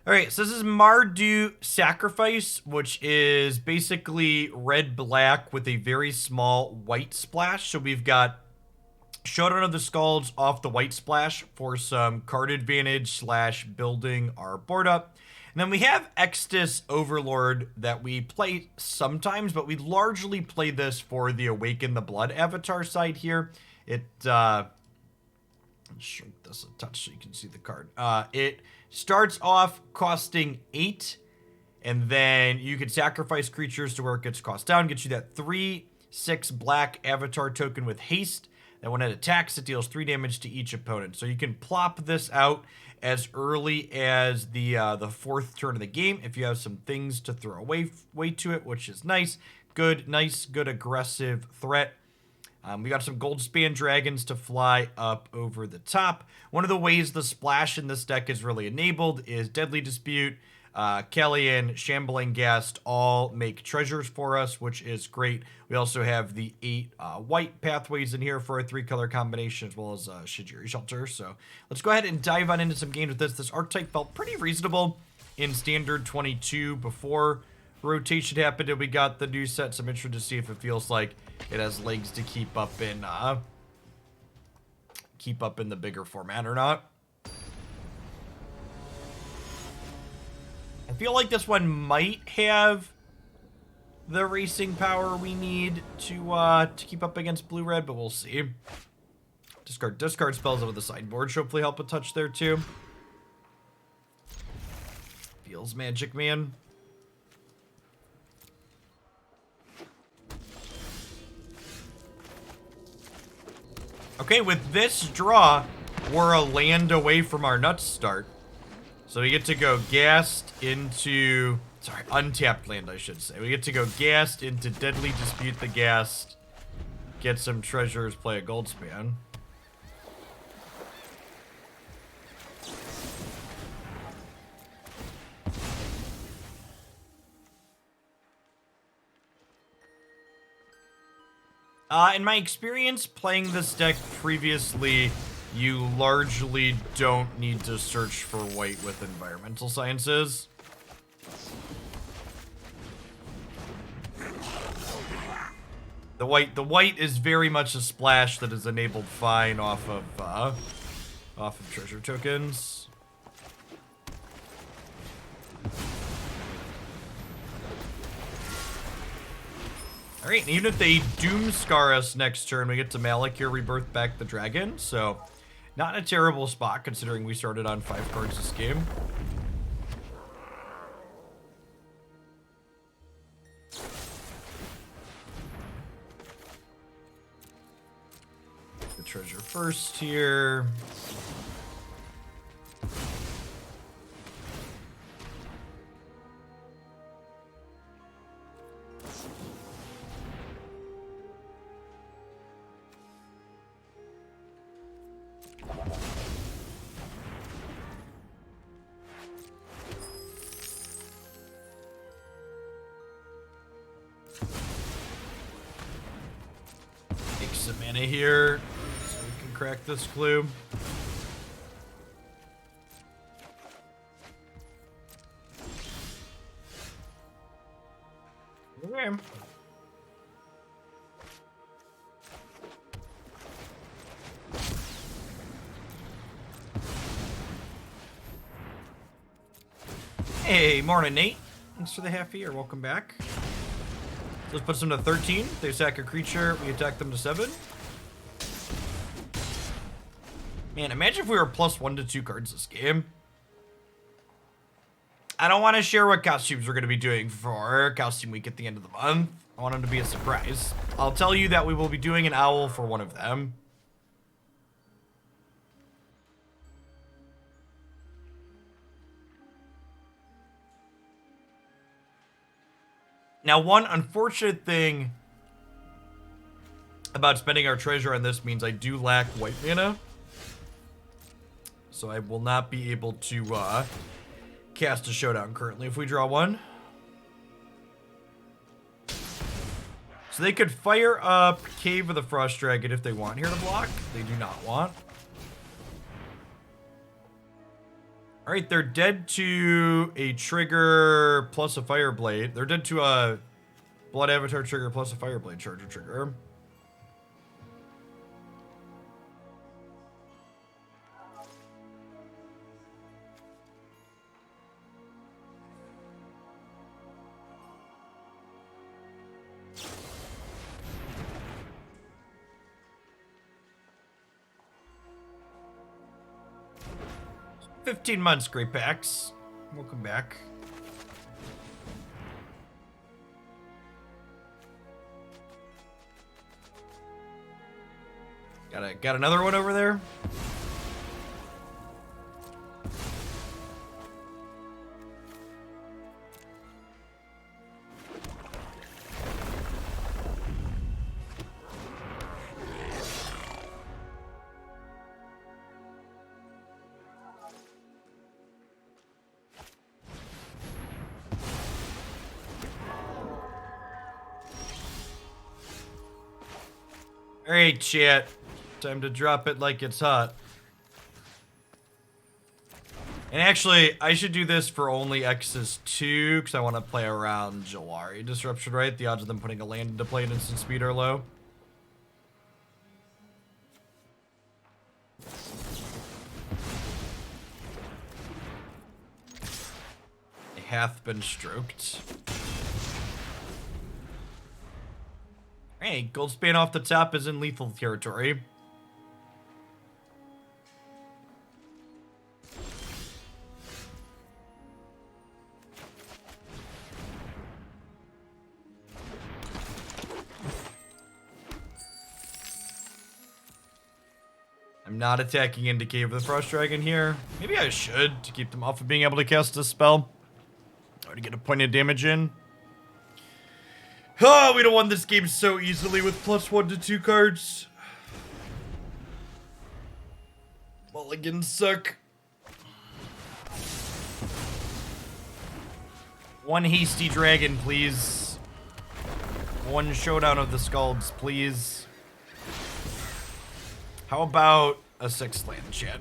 Alright, so this is Mardu Sacrifice, which is basically red-black with a very small white splash. So we've got Showdown of the Skalds off the white splash for some card advantage / building our board up. And then we have Extus Overlord that we play sometimes, but we largely play this for the Awaken the Blood avatar side here. Let's shrink this a touch so you can see the card. It starts off costing 8, and then you can sacrifice creatures to where it gets cost down, gets you that 3/6 black avatar token with haste. That when it attacks, it deals 3 damage to each opponent. So you can plop this out as early as the 4th turn of the game if you have some things to throw away to it, which is nice. Good aggressive threat. We got some Goldspan Dragons to fly up over the top. One of the ways the splash in this deck is really enabled is Deadly Dispute, Kalain, Shambling Ghast all make treasures for us, which is great. We also have the 8 white pathways in here for a 3-color combination, as well as Sejiri Shelter. So let's go ahead and dive on into some games with this. This archetype felt pretty reasonable in Standard 22 before rotation happened, and we got the new set. So I'm interested to see if it feels like it has legs to keep up in the bigger format or not. I feel like this one might have the racing power we need to keep up against blue-red, but we'll see. Discard spells over the sideboard should hopefully help a touch there too. Feels magic, man. Okay, with this draw, we're a land away from our nuts start. So we get to go Ghast into... Sorry, untapped land, I should say. We get to go Ghast into Deadly Dispute the Ghast, get some treasures, play a Goldspan. In my experience playing this deck previously, you largely don't need to search for white with environmental sciences. The white is very much a splash that is enabled fine off of treasure tokens. Alright, and even if they Doomscar us next turn, we get to Malakir Rebirth back the dragon, so not in a terrible spot considering we started on 5 cards this game. The treasure first here. Some mana here so we can crack this clue. Okay. Hey, morning, Nate. Thanks for the half year. Welcome back. Let's put them to 13. They sack a creature, we attack them to 7. Man, imagine if we were +1 to 2 cards this game. I don't want to share what costumes we're going to be doing for costume week at the end of the month. I want them to be a surprise. I'll tell you that we will be doing an owl for one of them. Now, one unfortunate thing about spending our treasure on this means I do lack white mana. So I will not be able to cast a Showdown currently if we draw one. So they could fire up Cave of the Frost Dragon if they want here to block. They do not want. Alright, they're dead to a trigger plus a Fireblade. They're dead to a Blood Avatar trigger plus a Fireblade Charger trigger. "15 months, Great Pax. Welcome back." Got another one over there? Alright, chat. Time to drop it like it's hot. And actually, I should do this for only Extus 2, because I want to play around Jawari Disruption, right? The odds of them putting a land into play at instant speed are low. It hath been stroked. Hey, Goldspan off the top is in lethal territory. I'm not attacking into Cave of the Frost Dragon here. Maybe I should, to keep them off of being able to cast this spell. Or to get a point of damage in. Oh, we don't won this game so easily with +1 to 2 cards. Mulligans suck. One hasty dragon, please. One showdown of the Skalds, please. How about a 6th land, chat?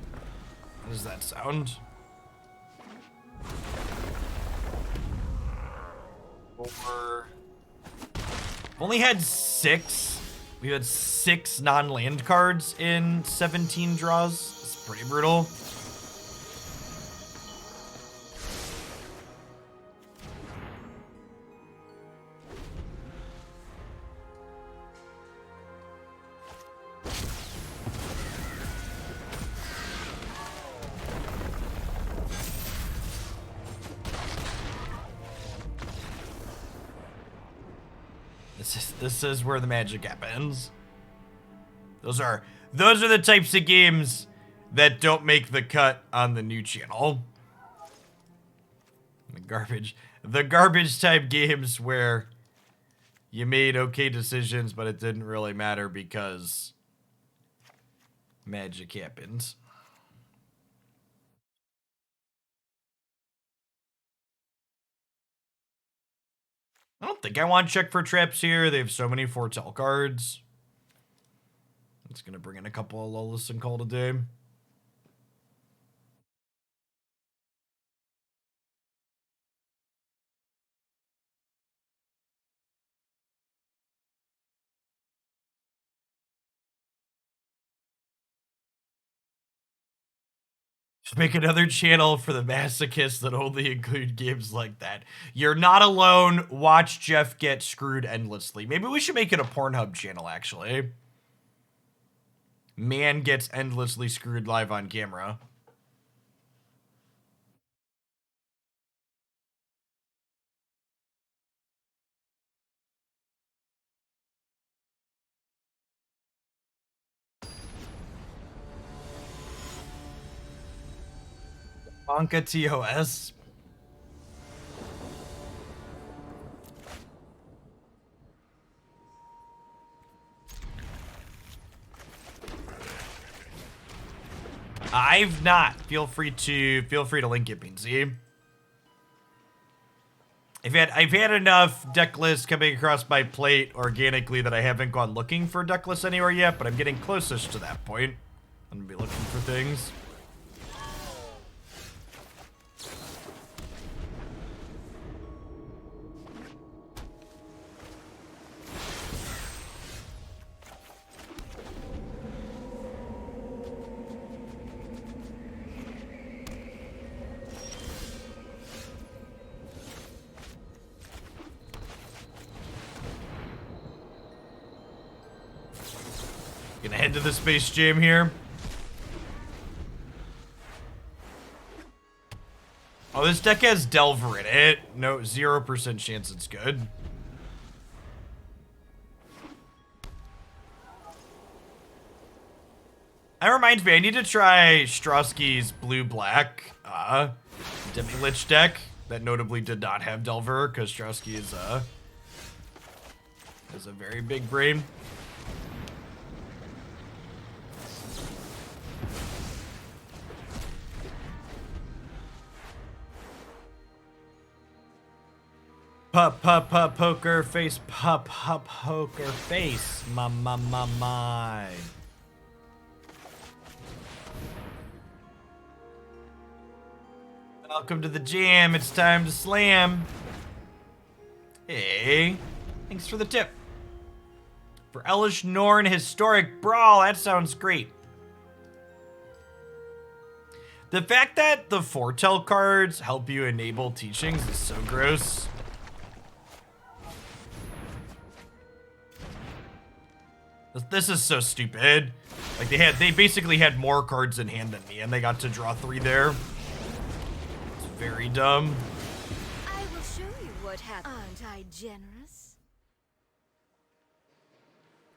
How does that sound? Four. Only had 6. We had 6 non-land cards in 17 draws. It's pretty brutal. This is where the magic happens. Those are the types of games that don't make the cut on the new channel. The garbage type games where you made okay decisions, but it didn't really matter because magic happens. I don't think I want to check for traps here. They have so many foretell cards. It's going to bring in a couple of Lolths and call it a day. Just make another channel for the masochists that only include games like that. You're not alone. Watch Jeff get screwed endlessly. Maybe we should make it a Pornhub channel, actually. Man gets endlessly screwed live on camera. Bonka TOS. I've not. Feel free to link it, Beansy. I've had enough deck lists coming across my plate organically that I haven't gone looking for deck lists anywhere yet, but I'm getting closest to that point. I'm gonna be looking for things. Gonna head to the Space Jam here. Oh, this deck has Delver in it. No, 0% chance it's good. That reminds me, I need to try Strosky's blue-black Demi-Lich deck that notably did not have Delver, because Strosky is has a very big brain. Poker face, poker face, my. Welcome to the jam, it's time to slam. Hey, thanks for the tip. For Elish Norn Historic Brawl, that sounds great. The fact that the foretell cards help you enable teachings is so gross. This is so stupid. Like they basically had more cards in hand than me, and they got to draw 3 there. It's very dumb. I will show you what happens. Aren't I generous?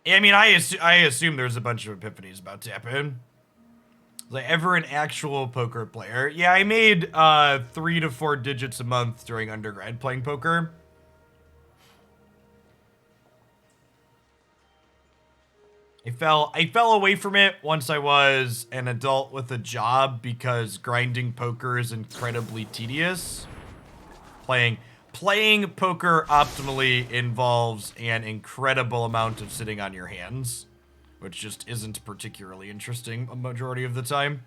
I mean, I assume there's a bunch of epiphanies about to happen. Was I ever an actual poker player? Yeah, I made 3 to 4 digits a month during undergrad playing poker. I fell away from it once I was an adult with a job because grinding poker is incredibly tedious. Playing poker optimally involves an incredible amount of sitting on your hands, which just isn't particularly interesting a majority of the time.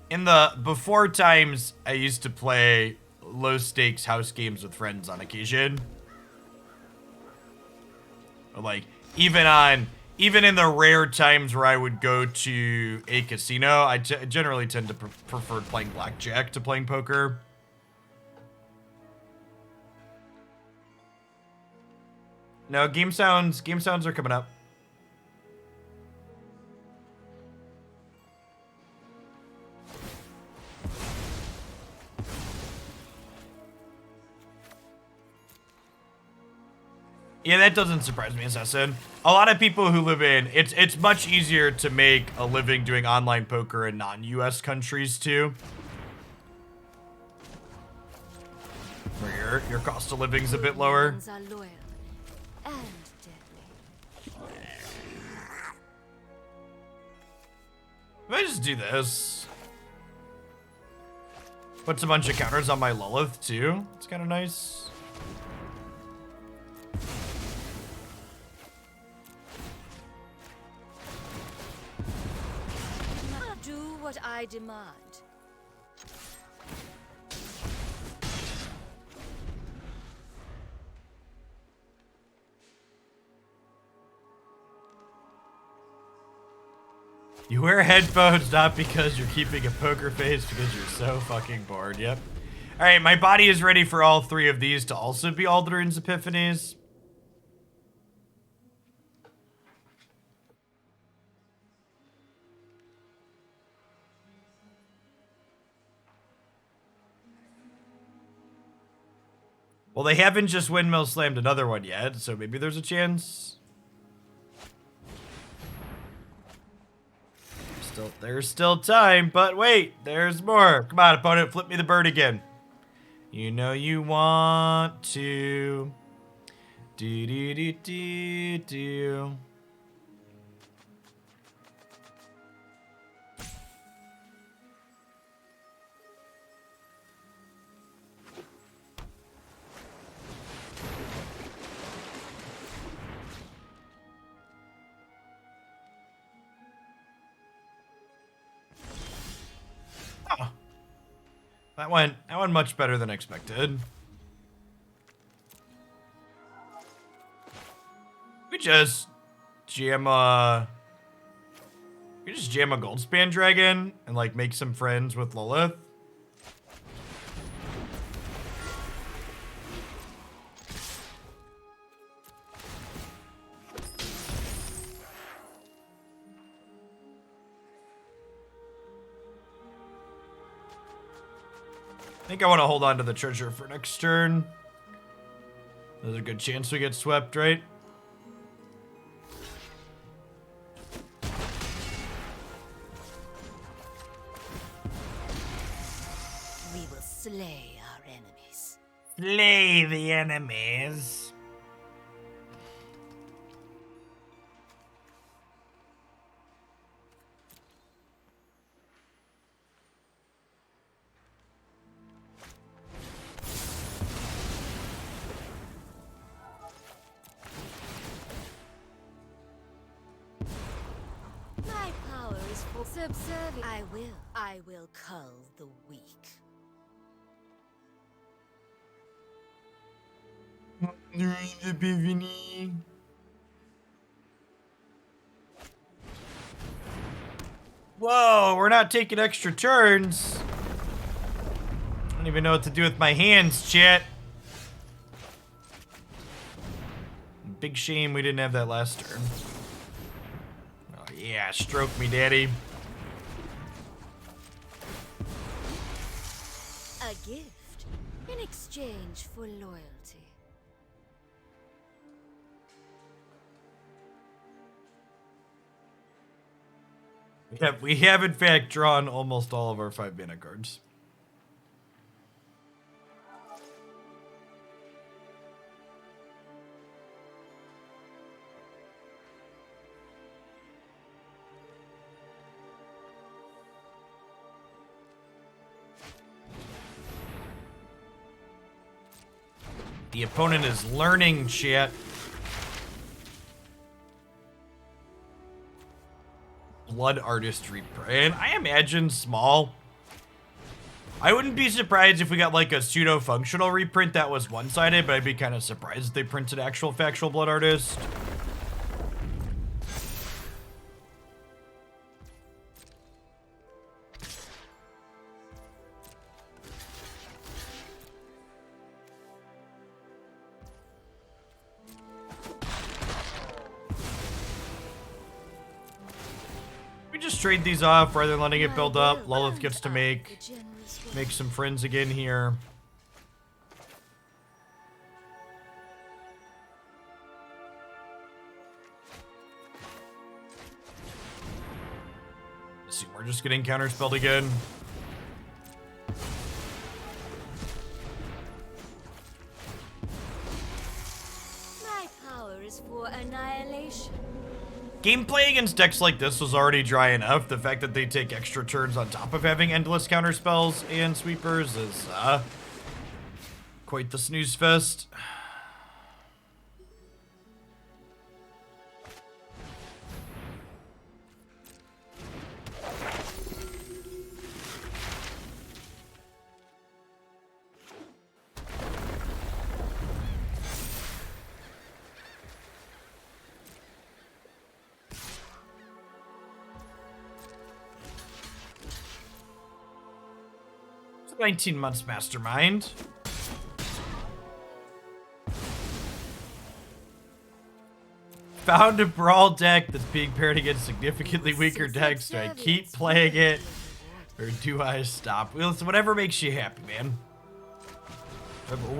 In the before times, I used to play low stakes house games with friends on occasion. Like even in the rare times where I would go to a casino, I generally tend to prefer playing blackjack to playing poker. No, game sounds are coming up. Yeah, that doesn't surprise me, Assassin. A lot of people who live in it's much easier to make a living doing online poker in non-US countries too. Where your cost of living's a bit lower. If I just do this. Puts a bunch of counters on my Lolth too. It's kind of nice. Do what I demand. You wear headphones not because you're keeping a poker face, because you're so fucking bored. Yep. All right, my body is ready for all 3 of these to also be Aldrin's Epiphanies. Well, they haven't just windmill slammed another one yet, so maybe there's a chance. There's still time, but wait, there's more. Come on, opponent, flip me the bird again. You know you want to. Do. That went much better than expected. We just jam a Goldspan Dragon and like make some friends with Lolth. I think I want to hold on to the treasure for next turn. There's a good chance we get swept, right? We will slay our enemies. Slay the enemies. My power is for subservient. I will cull the weak. Whoa, we're not taking extra turns. I don't even know what to do with my hands, chat. Big shame we didn't have that last turn. Oh yeah, stroke me, daddy. A gift in exchange for loyalty. We have in fact drawn almost all of our 5 mana cards. The opponent is learning, chat. Blood Artistry print. I imagine small. I wouldn't be surprised if we got like a pseudo-functional reprint that was one-sided, but I'd be kind of surprised if they printed actual factual Blood Artist. Just trade these off rather than letting it build up. Lolth gets to make some friends again here. Let's see, we're just getting counterspelled again. My power is for annihilation. Gameplay against decks like this was already dry enough. The fact that they take extra turns on top of having endless counterspells and sweepers is quite the snooze fest. It's 19 months mastermind. Found a brawl deck that's being paired against significantly weaker decks. Do I keep playing it or do I stop? Well, it's whatever makes you happy, man.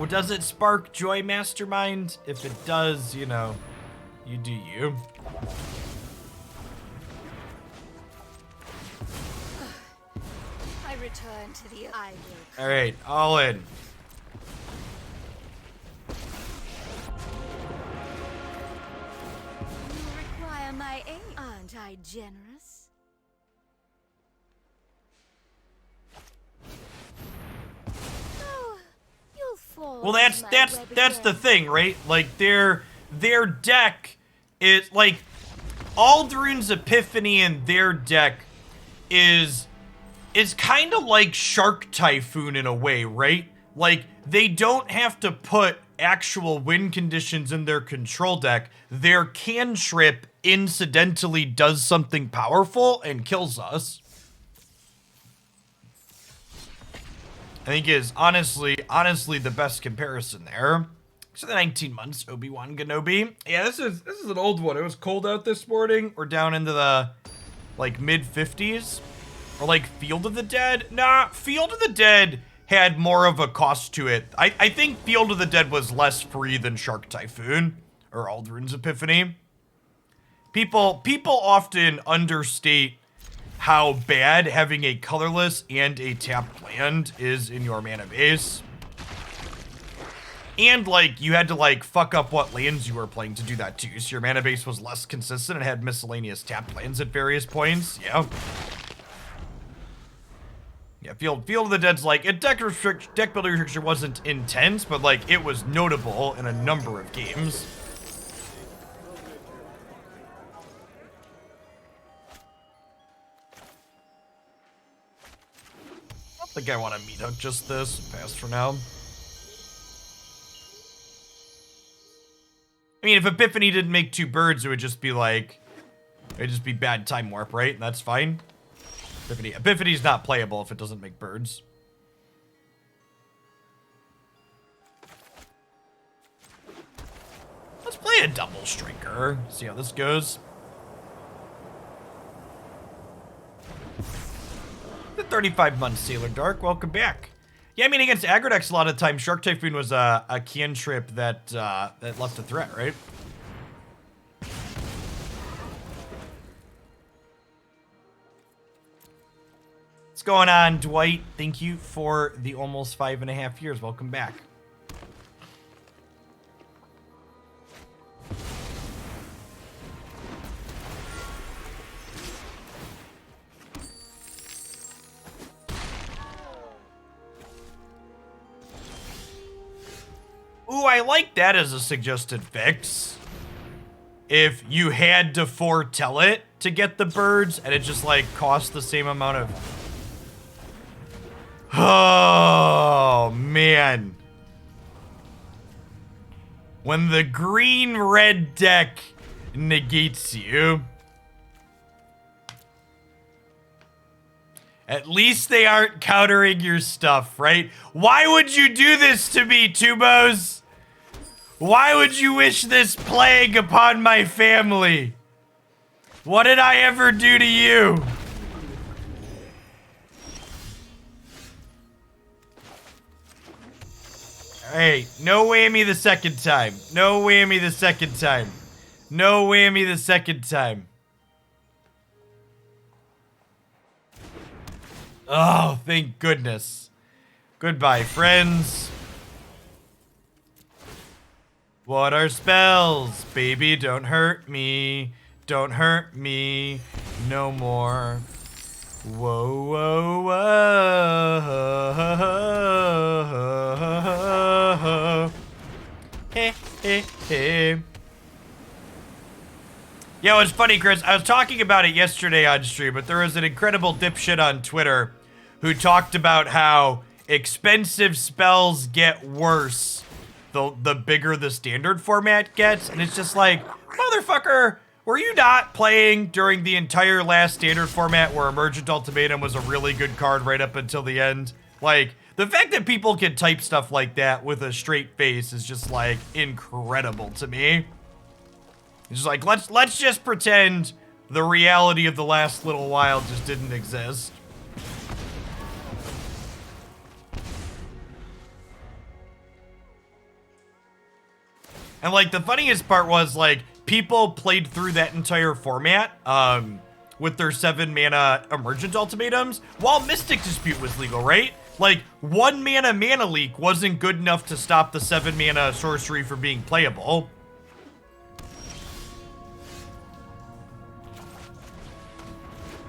Does it spark joy, mastermind? If it does, you know, you do you. I return to the I will. All right, all in. You require my aid. Aren't I generous? Oh, you'll fall. Well, that's the thing, right? Like their deck is like Aldruin's Epiphany in their deck is kind of like Shark Typhoon in a way, right? Like they don't have to put actual win conditions in their control deck. Their cantrip incidentally does something powerful and kills us. I think is honestly the best comparison there. So the 19 months, Obi-Wan Kenobi. Yeah, this is an old one. It was cold out this morning. We're down into the like mid 50s. Or like Field of the Dead. Nah, Field of the Dead had more of a cost to it. I think Field of the Dead was less free than Shark Typhoon or Aldrin's Epiphany. People often understate how bad having a colorless and a tapped land is in your mana base. And, like, you had to, like, fuck up what lands you were playing to do that, too. So your mana base was less consistent and had miscellaneous tapped lands at various points. Yeah. Yeah, Field of the Dead's, like, deck building restriction wasn't intense, but, like, it was notable in a number of games. I don't think I want to Meathook just this. Pass for now. I mean, if Epiphany didn't make 2 birds, it would just be like, it'd just be bad time warp, right? And that's fine. Epiphany's not playable if it doesn't make birds. Let's play a double striker. See how this goes. The 35 months, Sailor Dark. Welcome back. Yeah, I mean, against aggro decks, a lot of times, Shark Typhoon was a cantrip that that left a threat, right? What's going on, Dwight? Thank you for the almost 5.5 years. Welcome back. Ooh, I like that as a suggested fix. If you had to foretell it to get the birds, and it just, like, cost the same amount of... Oh, man. When the green-red deck negates you... At least they aren't countering your stuff, right? Why would you do this to me, Tubos? Why would you wish this plague upon my family? What did I ever do to you? Hey, no whammy the second time. No whammy the second time. No whammy the second time. Oh, thank goodness. Goodbye, friends. What are spells? Baby, don't hurt me. Don't hurt me no more. Whoa, whoa, whoa. Hey, hey, hey. Yeah, it was funny, Chris. I was talking about it yesterday on stream, but there was an incredible dipshit on Twitter who talked about how expensive spells get worse the bigger the standard format gets. And it's just like, motherfucker, were you not playing during the entire last standard format where Emergent Ultimatum was a really good card right up until the end? Like, the fact that people can type stuff like that with a straight face is just, like, incredible to me. It's just like, let's just pretend the reality of the last little while just didn't exist. And, like, the funniest part was, like, people played through that entire format with their 7-mana Emergent Ultimatums while Mystic Dispute was legal, right? Like, 1-mana Mana Leak wasn't good enough to stop the 7-mana sorcery from being playable.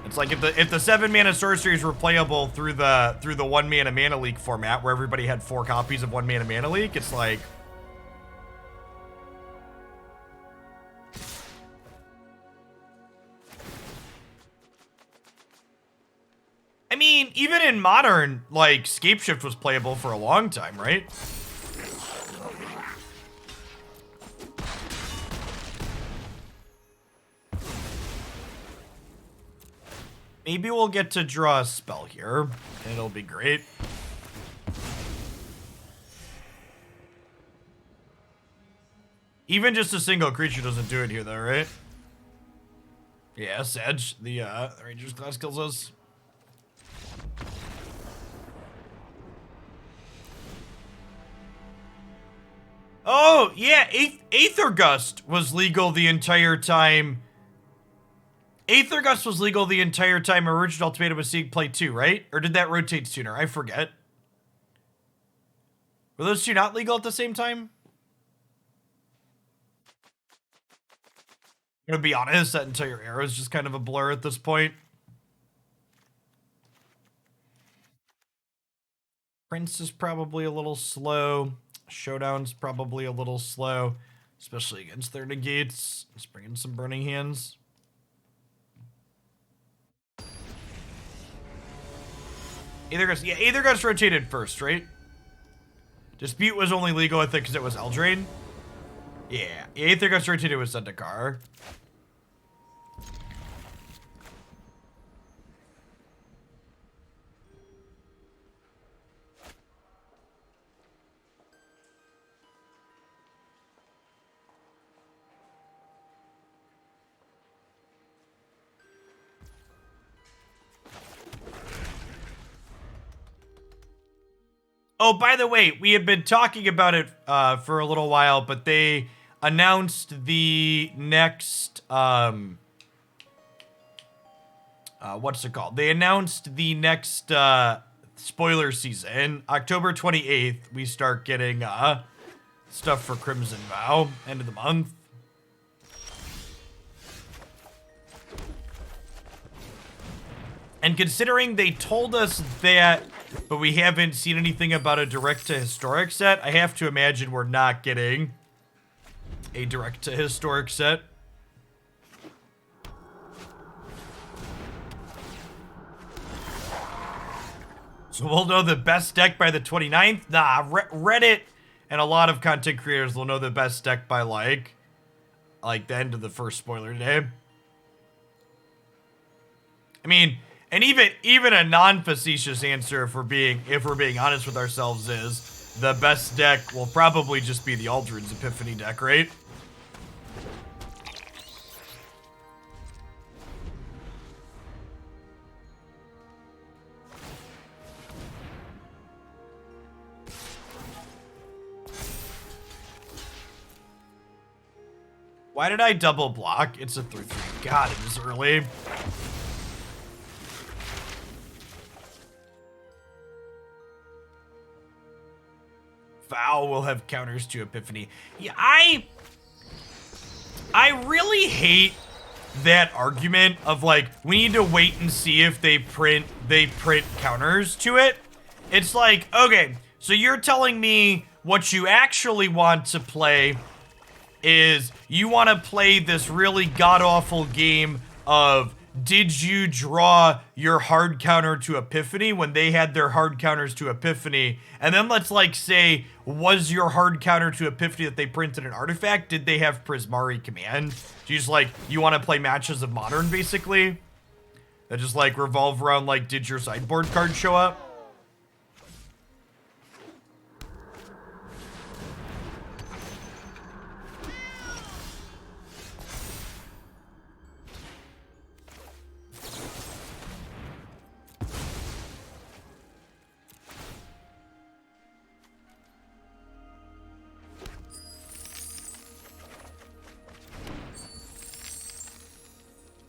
It's like if the 7-mana sorceries were playable through the 1-mana Mana Leak format where everybody had 4 copies of 1-mana Mana Leak, it's like... I mean, even in Modern, like, Scapeshift was playable for a long time, right? Maybe we'll get to draw a spell here, and it'll be great. Even just a single creature doesn't do it here, though, right? Yeah, Sedge, the Ranger's class kills us. Oh, yeah, Aether Gust was legal the entire time. Aether Gust was legal the entire time Original Ultimatum was seeing play too, right? Or did that rotate sooner? I forget. Were those two not legal at the same time? I'm gonna be honest, that entire era is just kind of a blur at this point. Prince is probably a little slow. Showdown's probably a little slow, especially against their negates. Let's bring in some Burning Hands. Aether Gust rotated first, right? Dispute was only legal, I think, because it was Eldraine. Yeah, Aether Gust rotated with Zendikar. Oh, by the way, we had been talking about it for a little while, but they announced the next what's it called? They announced the next spoiler season. October 28th, we start getting stuff for Crimson Vow, end of the month. And considering they told us that, but we haven't seen anything about a direct-to-historic set, I have to imagine we're not getting a direct-to-historic set. So we'll know the best deck by the 29th? Nah, Reddit and a lot of content creators will know the best deck by, like the end of the first spoiler day. I mean, and even a non-facetious answer, if we're being honest with ourselves, is the best deck will probably just be the Aldrin's Epiphany deck, right? Why did I double block? It's a 3/3. God, it is early. Vow will have counters to Epiphany. Yeah, I really hate that argument of like, we need to wait and see if they print counters to it. It's like, okay, so you're telling me what you actually want to play is you want to play this really god-awful game of did you draw your hard counter to Epiphany when they had their hard counters to Epiphany? And then let's like say, was your hard counter to Epiphany that they printed an artifact? Did they have Prismari Command? Do you just like, you want to play matches of Modern basically? That just like revolve around like, did your sideboard card show up?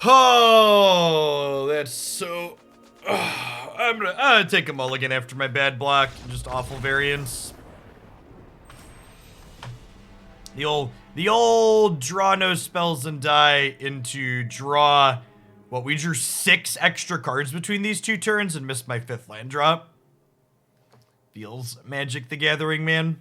Oh, that's so... I'm gonna take a mulligan after my bad block. Just awful variance. The old draw no spells and die into draw... What, we drew 6 extra cards between these 2 turns and missed my 5th land drop. Feels Magic the Gathering, man.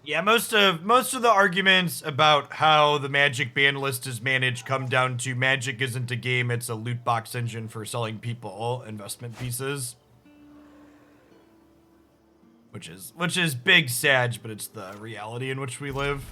Yeah, most of the arguments about how the Magic ban list is managed come down to Magic isn't a game, it's a loot box engine for selling people investment pieces. Which is big sad, but it's the reality in which we live.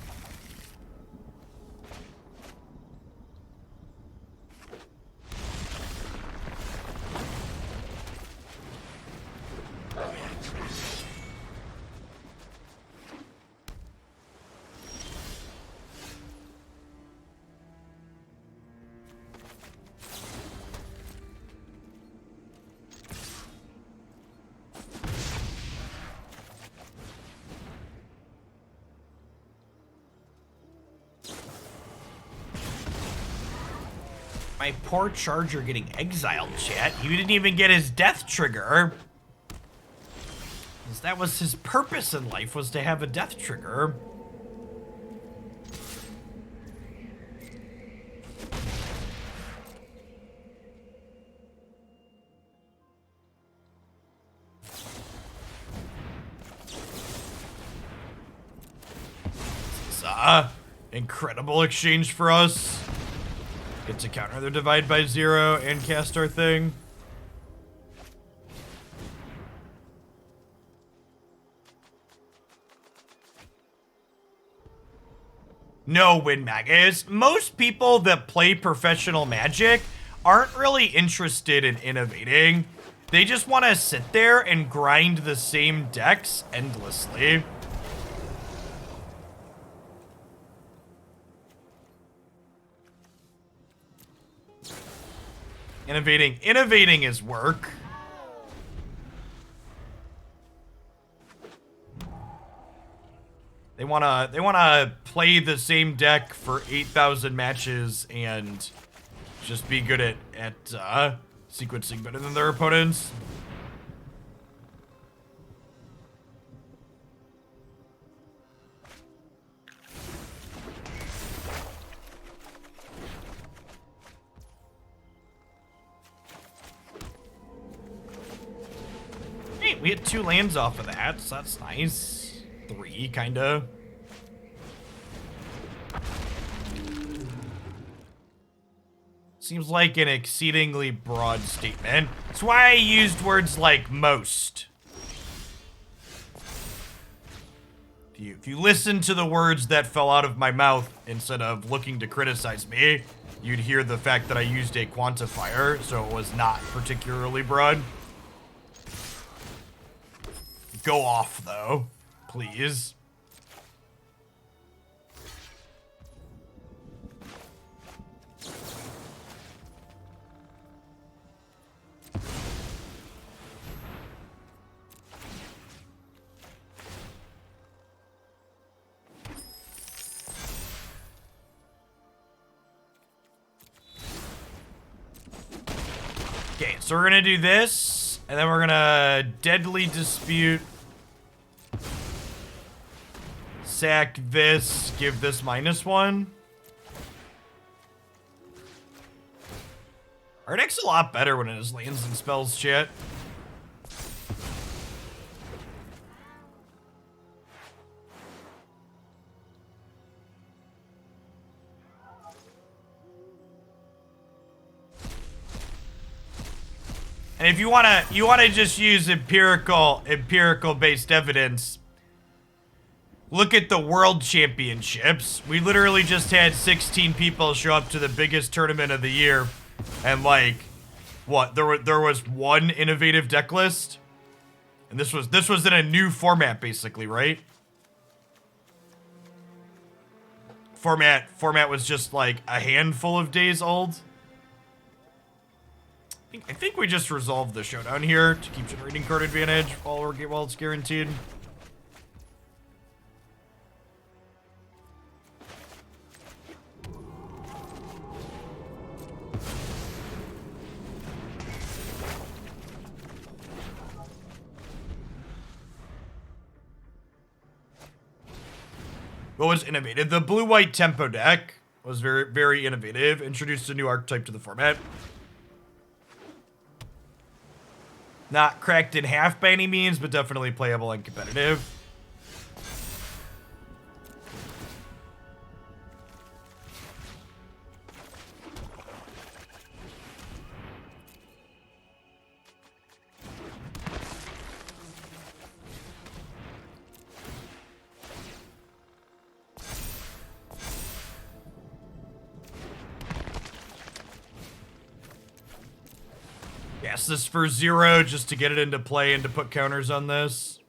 My poor Charger getting exiled, chat. He didn't even get his death trigger. Because that was his purpose in life, was to have a death trigger. This is incredible exchange for us. Get to counter their divide by 0 and cast our thing. No, Win Magus. Most people that play professional Magic aren't really interested in innovating. They just want to sit there and grind the same decks endlessly. Innovating is work. They wanna play the same deck for 8,000 matches and just be good at sequencing better than their opponents. We hit 2 lands off of that, so that's nice. 3, kinda. Seems like an exceedingly broad statement. That's why I used words like most. If you listen to the words that fell out of my mouth instead of looking to criticize me, you'd hear the fact that I used a quantifier, so it was not particularly broad. Go off, though, please. Okay, so we're gonna do this, and then we're gonna Deadly Dispute. Sack this, give this -1. Our deck's a lot better when it has lands and spells, chat. And if you wanna just use empirical based evidence, look at the World Championships. We literally just had 16 people show up to the biggest tournament of the year, and like, what? There was one innovative deck list, and this was in a new format, basically, right? Format was just like a handful of days old. I think we just resolved the Showdown here to keep generating card advantage while it's guaranteed. What was innovative? The blue-white tempo deck was very, very innovative. Introduced a new archetype to the format. Not cracked in half by any means, but definitely playable and competitive. Cast this for 0 just to get it into play and to put counters on this.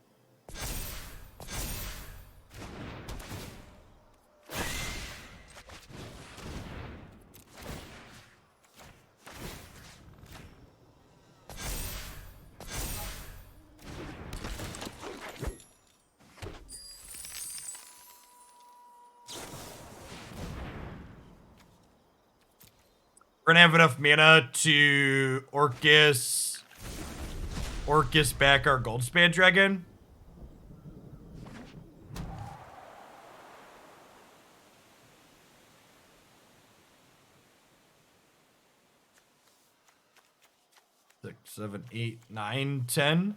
We're gonna have enough mana to Orcus back our Goldspan Dragon. Six, 7, 8, 9, 10.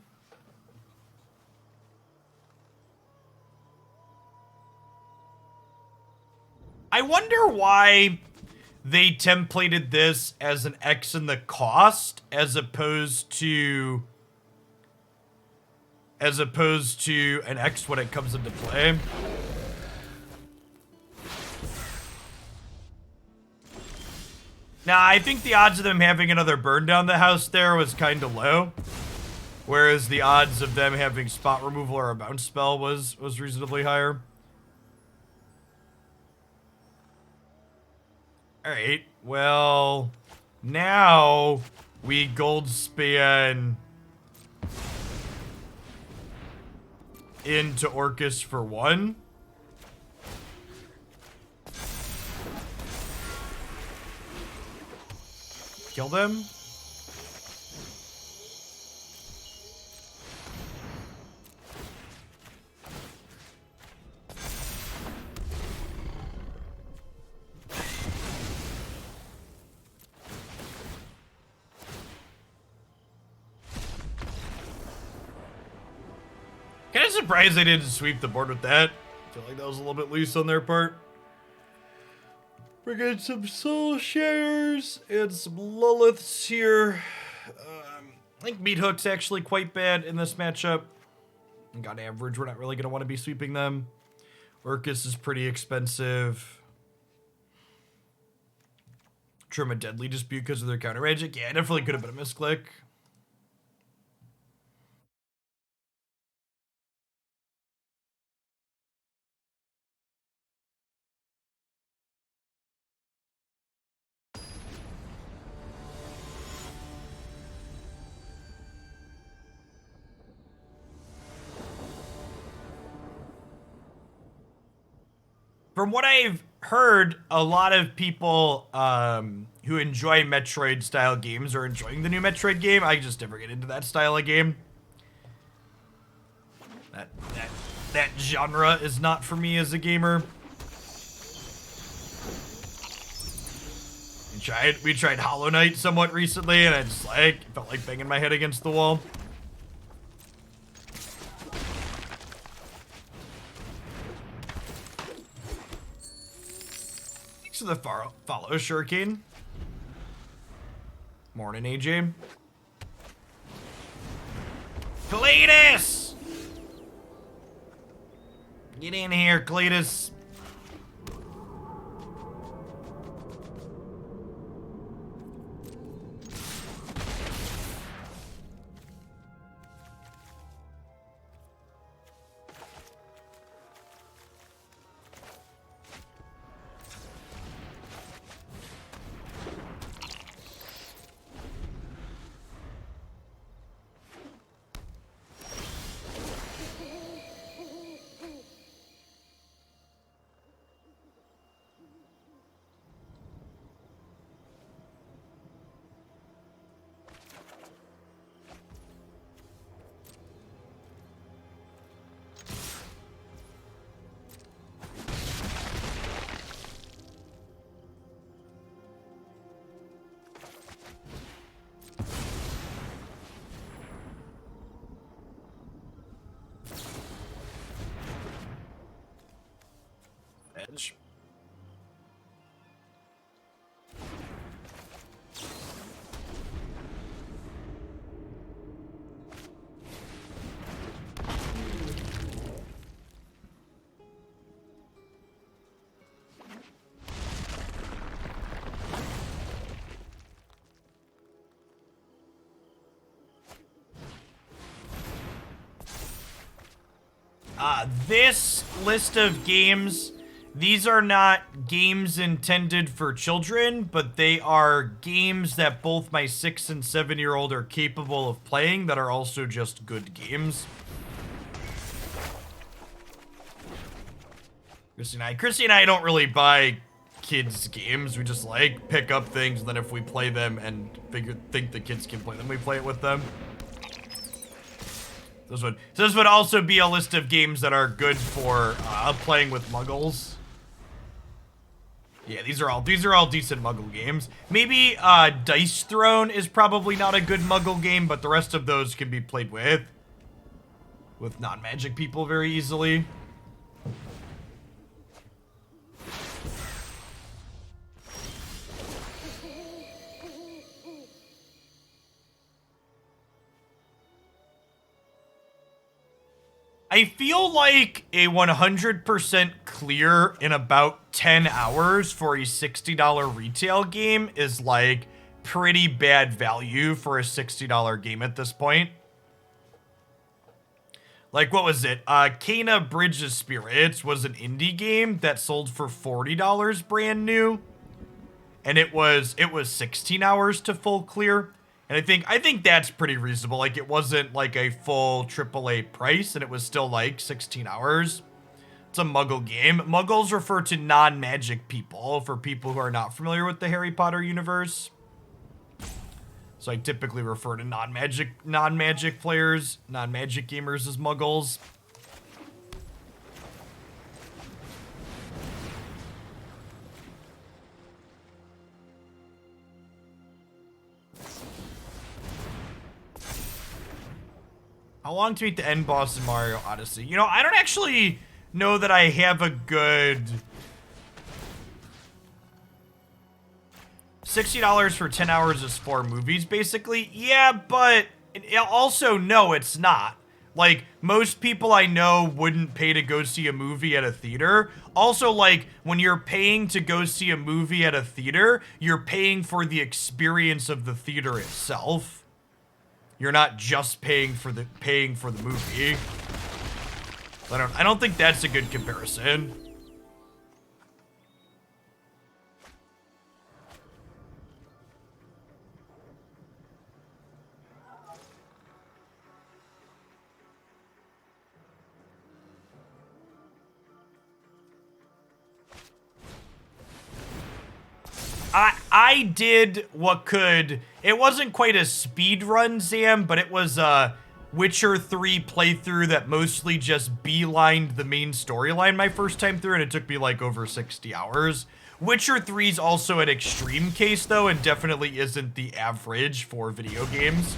I wonder why they templated this as an X in the cost as opposed to an X when it comes into play. Now, I think the odds of them having another burn down the house there was kind of low, whereas the odds of them having spot removal or a bounce spell was reasonably higher. Alright, well, now we Goldspan into Orcus for 1. Kill them. Kind of surprised they didn't sweep the board with that. I feel like that was a little bit loose on their part. We're getting some Soul Shatters and some Lolths here. I think Meathook's actually quite bad in this matchup. And on average, we're not really going to want to be sweeping them. Orcus is pretty expensive. Trim a Deadly Dispute because of their counter magic. Yeah, it definitely could have been a misclick. From what I've heard, a lot of people who enjoy Metroid-style games are enjoying the new Metroid game. I just never get into that style of game. That genre is not for me as a gamer. We tried Hollow Knight somewhat recently, and I just felt like banging my head against the wall. To the follow Shuriken. Morning, AJ. Cletus! Get in here, Cletus. Edge. This list of games, these are not games intended for children, but they are games that both my 6 and 7-year-old are capable of playing that are also just good games. Chrissy and I don't really buy kids games. We just like pick up things, and then if we play them and think the kids can play them, we play it with them. This would also be a list of games that are good for playing with muggles. Yeah, these are all decent muggle games. Maybe Dice Throne is probably not a good muggle game, but the rest of those can be played with non-magic people very easily. I feel like a 100% clear in about 10 hours for a $60 retail game is like pretty bad value for a $60 game at this point. Like, what was it? Kana Bridge of Spirits was an indie game that sold for $40 brand new. And it was 16 hours to full clear. And I think that's pretty reasonable. Like, it wasn't like a full AAA price, and it was still like 16 hours. It's a muggle game. Muggles refer to non-magic people, for people who are not familiar with the Harry Potter universe. So I typically refer to non-magic players, non-magic gamers as muggles. How long to beat the end boss in Mario Odyssey? You know, I don't actually know that I have a good... $60 for 10 hours is 4 movies, basically. Yeah, but also, no, it's not. Like, most people I know wouldn't pay to go see a movie at a theater. Also, like, when you're paying to go see a movie at a theater, you're paying for the experience of the theater itself. You're not just paying for the movie. I don't think that's a good comparison. I did what could... It wasn't quite a speed run, Zam, but it was a Witcher 3 playthrough that mostly just beelined the main storyline my first time through, and it took me like over 60 hours. Witcher 3 is also an extreme case, though, and definitely isn't the average for video games.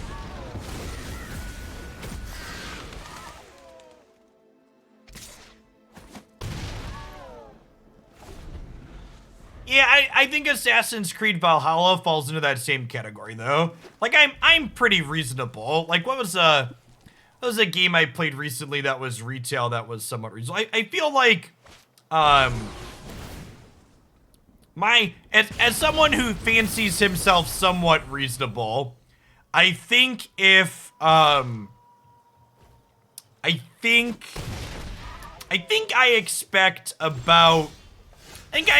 Yeah, I think Assassin's Creed Valhalla falls into that same category, though. Like, I'm pretty reasonable. Like, what was a game I played recently that was retail that was somewhat reasonable? I feel like, as someone who fancies himself somewhat reasonable, I think if, I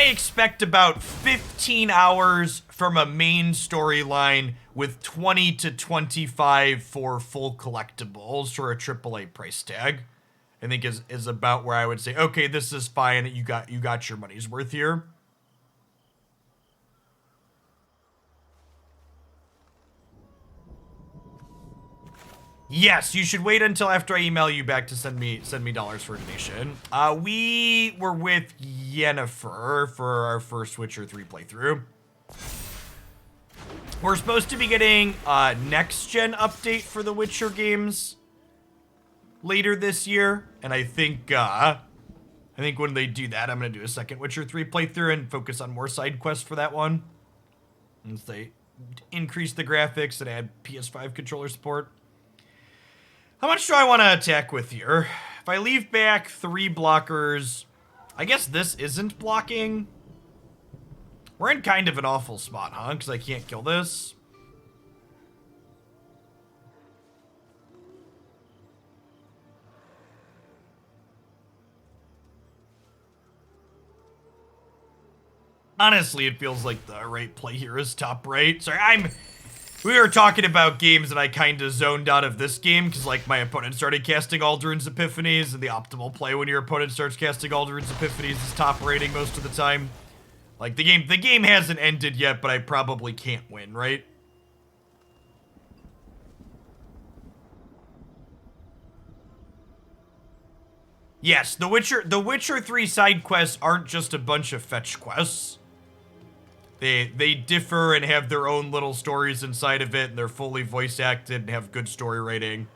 expect about 15 hours from a main storyline with 20 to 25 for full collectibles for a AAA price tag. I think is about where I would say, okay, this is fine. You got your money's worth here. Yes, you should wait until after I email you back to send me dollars for a donation. We were with Yennefer for our first Witcher 3 playthrough. We're supposed to be getting a next-gen update for the Witcher games later this year, and I think when they do that, I'm gonna do a second Witcher 3 playthrough and focus on more side quests for that one. Once they increase the graphics and add PS5 controller support. How much do I want to attack with here? If I leave back 3 blockers, I guess this isn't blocking. We're in kind of an awful spot, huh? Because I can't kill this. Honestly, it feels like the right play here is top right. Sorry, we were talking about games and I kind of zoned out of this game because like my opponent started casting Aldrin's Epiphanies, and the optimal play when your opponent starts casting Aldrin's Epiphanies is top rating most of the time. Like the game hasn't ended yet, but I probably can't win, right? Yes, the Witcher 3 side quests aren't just a bunch of fetch quests. They differ and have their own little stories inside of it, and they're fully voice acted and have good story writing.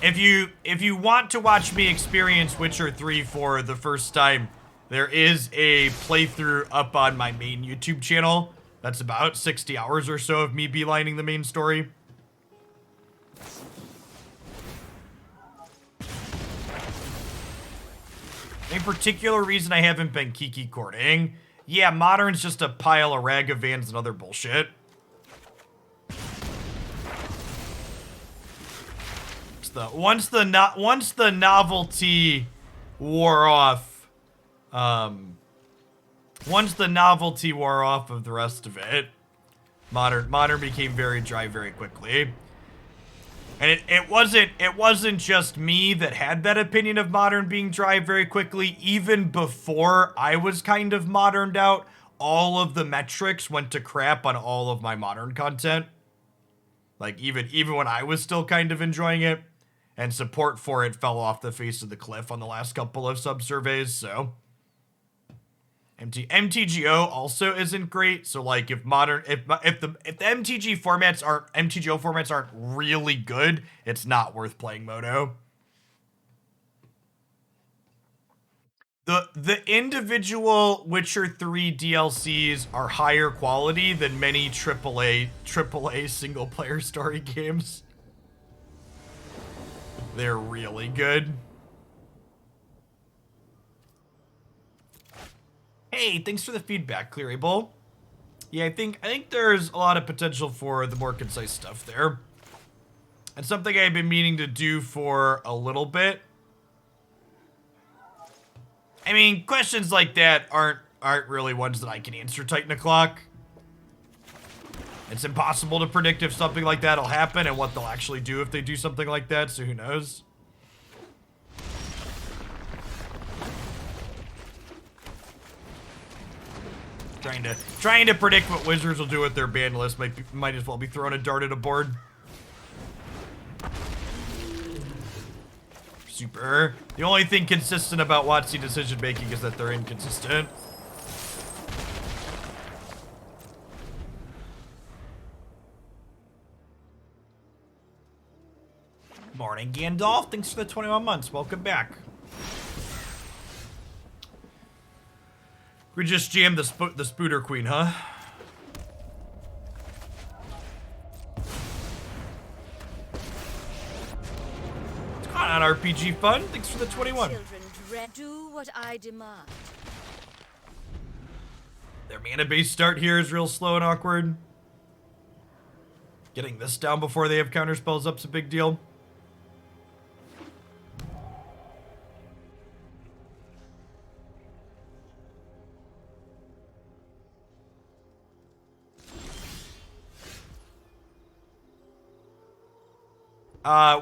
If you want to watch me experience Witcher 3 for the first time, there is a playthrough up on my main YouTube channel. That's about 60 hours or so of me beelining the main story. A particular reason I haven't been Kiki courting. Yeah, Modern's just a pile of Ragavans and other bullshit. Once the novelty wore off, once the novelty wore off of the rest of it, Modern became very dry very quickly. And it wasn't just me that had that opinion of Modern being dry very quickly. Even before I was kind of Moderned out, all of the metrics went to crap on all of my Modern content. Like even when I was still kind of enjoying it, and support for it fell off the face of the cliff on the last couple of sub-surveys, so. MTGO also isn't great, so like if the MTGO formats aren't really good, it's not worth playing Moto. The individual Witcher 3 DLCs are higher quality than many AAA single player story games. They're really good. Hey, thanks for the feedback, Clearable. Yeah, I think there's a lot of potential for the more concise stuff there. It's something I've been meaning to do for a little bit. I mean, questions like that aren't really ones that I can answer tight in a clock. It's impossible to predict if something like that'll happen and what they'll actually do if they do something like that, so who knows? Trying to predict what Wizards will do with their ban list might as well be throwing a dart at a board. Super. The only thing consistent about WotC decision making is that they're inconsistent. Morning, Gandalf. Thanks for the 21 months. Welcome back. We just jammed the Spooter Queen, huh? What's going on, RPG Fun? Thanks for the 21. Children, do what I demand. Their mana base start here is real slow and awkward. Getting this down before they have counter spells up's a big deal.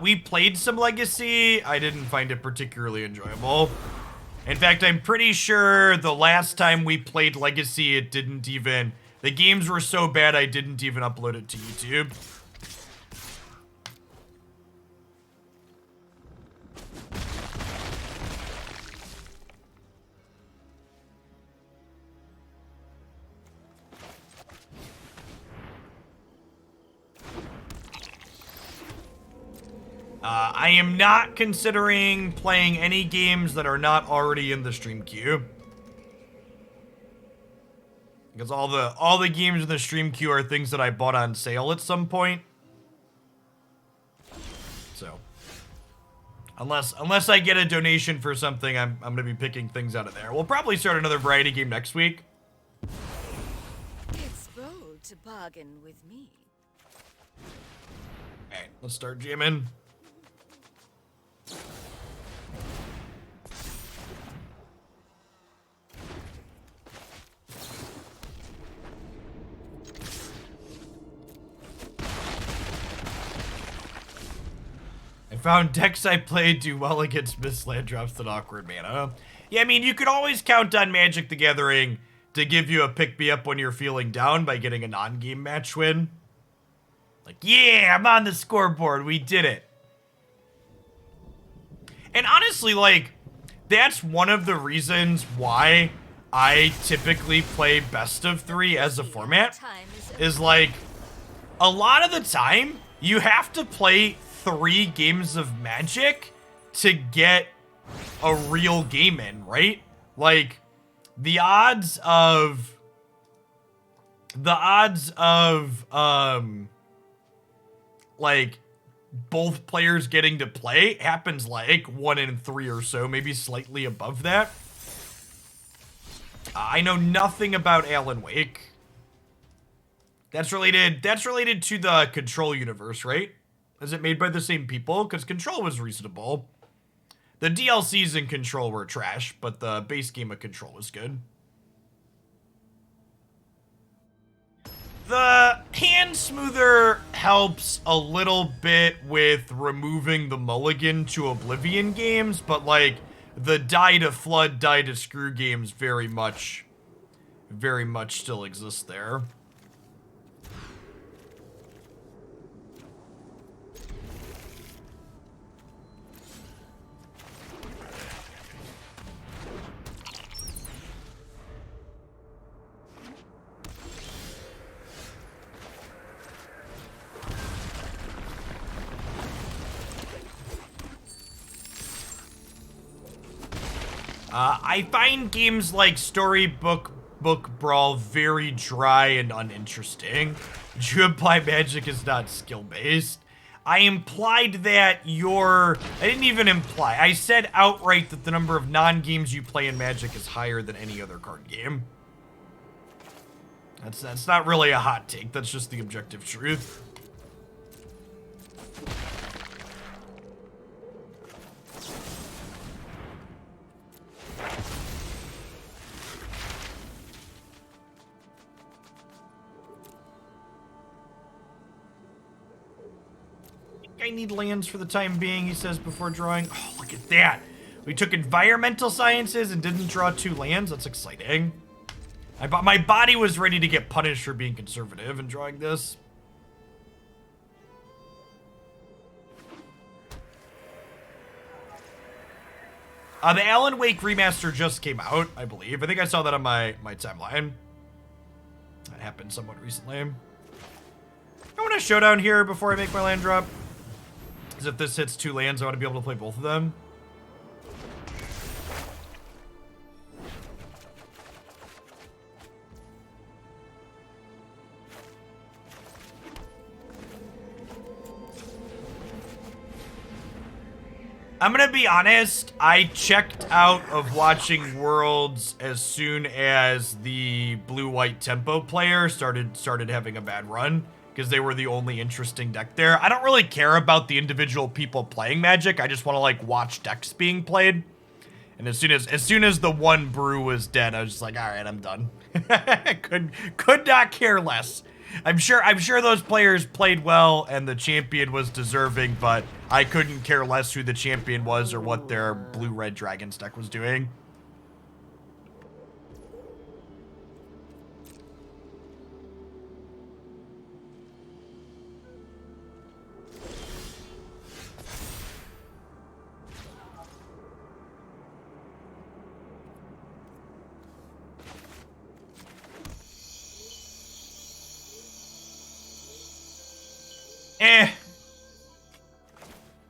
We played some Legacy. I didn't find it particularly enjoyable. In fact, I'm pretty sure the last time we played Legacy, it didn't even... The games were so bad, I didn't even upload it to YouTube. I am not considering playing any games that are not already in the stream queue. Because all the games in the stream queue are things that I bought on sale at some point. So, unless I get a donation for something, I'm gonna be picking things out of there. We'll probably start another variety game next week. It's bold to bargain with me. Let's start jamming. I found decks I played do well against Mistland drops and awkward mana. Yeah, I mean, you could always count on Magic the Gathering to give you a pick-me-up when you're feeling down by getting a non-game match win. Like, yeah, I'm on the scoreboard. We did it. And honestly, like, that's one of the reasons why I typically play best of 3 as a format. Is like, a lot of the time, you have to play 3 games of Magic to get a real game in, right? Like, the odds of like both players getting to play happens like 1 in 3 or so, maybe slightly above that. I know nothing about Alan Wake. That's related to the Control universe, right? Is it made by the same people? Because Control was reasonable. The DLCs in Control were trash, but the base game of Control was good. The hand smoother helps a little bit with removing the mulligan to Oblivion games, but like the die to flood, die to screw games very much still exist there. I find games like Storybook Brawl very dry and uninteresting. You imply Magic is not skill-based. I implied that I didn't even imply. I said outright that the number of non-games you play in Magic is higher than any other card game. That's not really a hot take. That's just the objective truth. I need lands for the time being, he says before drawing. Oh, look at that. We took environmental sciences and didn't draw 2 lands. That's exciting. My body was ready to get punished for being conservative and drawing this. The Alan Wake remaster just came out, I believe. I think I saw that on my timeline. That happened somewhat recently. I want to Showdown here before I make my land drop. Because if this hits 2 lands, I want to be able to play both of them. I'm gonna be honest, I checked out of watching Worlds as soon as the blue-white tempo player started having a bad run, because they were the only interesting deck there. I don't really care about the individual people playing Magic. I just want to like watch decks being played. And as soon as the one brew was dead, I was just like, all right, I'm done. could not care less. I'm sure those players played well and the champion was deserving, but I couldn't care less who the champion was or what their blue-red Dragons deck was doing.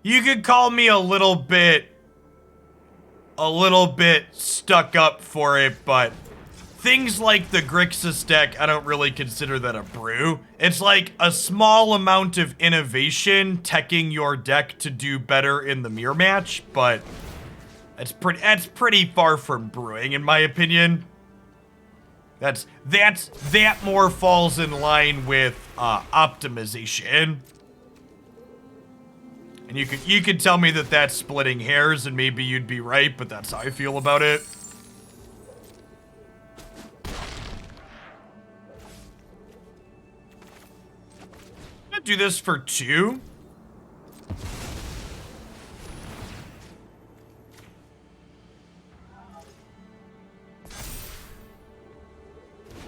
You could call me a little bit stuck up for it, but things like the Grixis deck, I don't really consider that a brew. It's like a small amount of innovation teching your deck to do better in the mirror match, but that's pretty far from brewing, in my opinion. That more falls in line with optimization. And you could tell me that that's splitting hairs, and maybe you'd be right, but that's how I feel about it. I'm gonna do this for 2.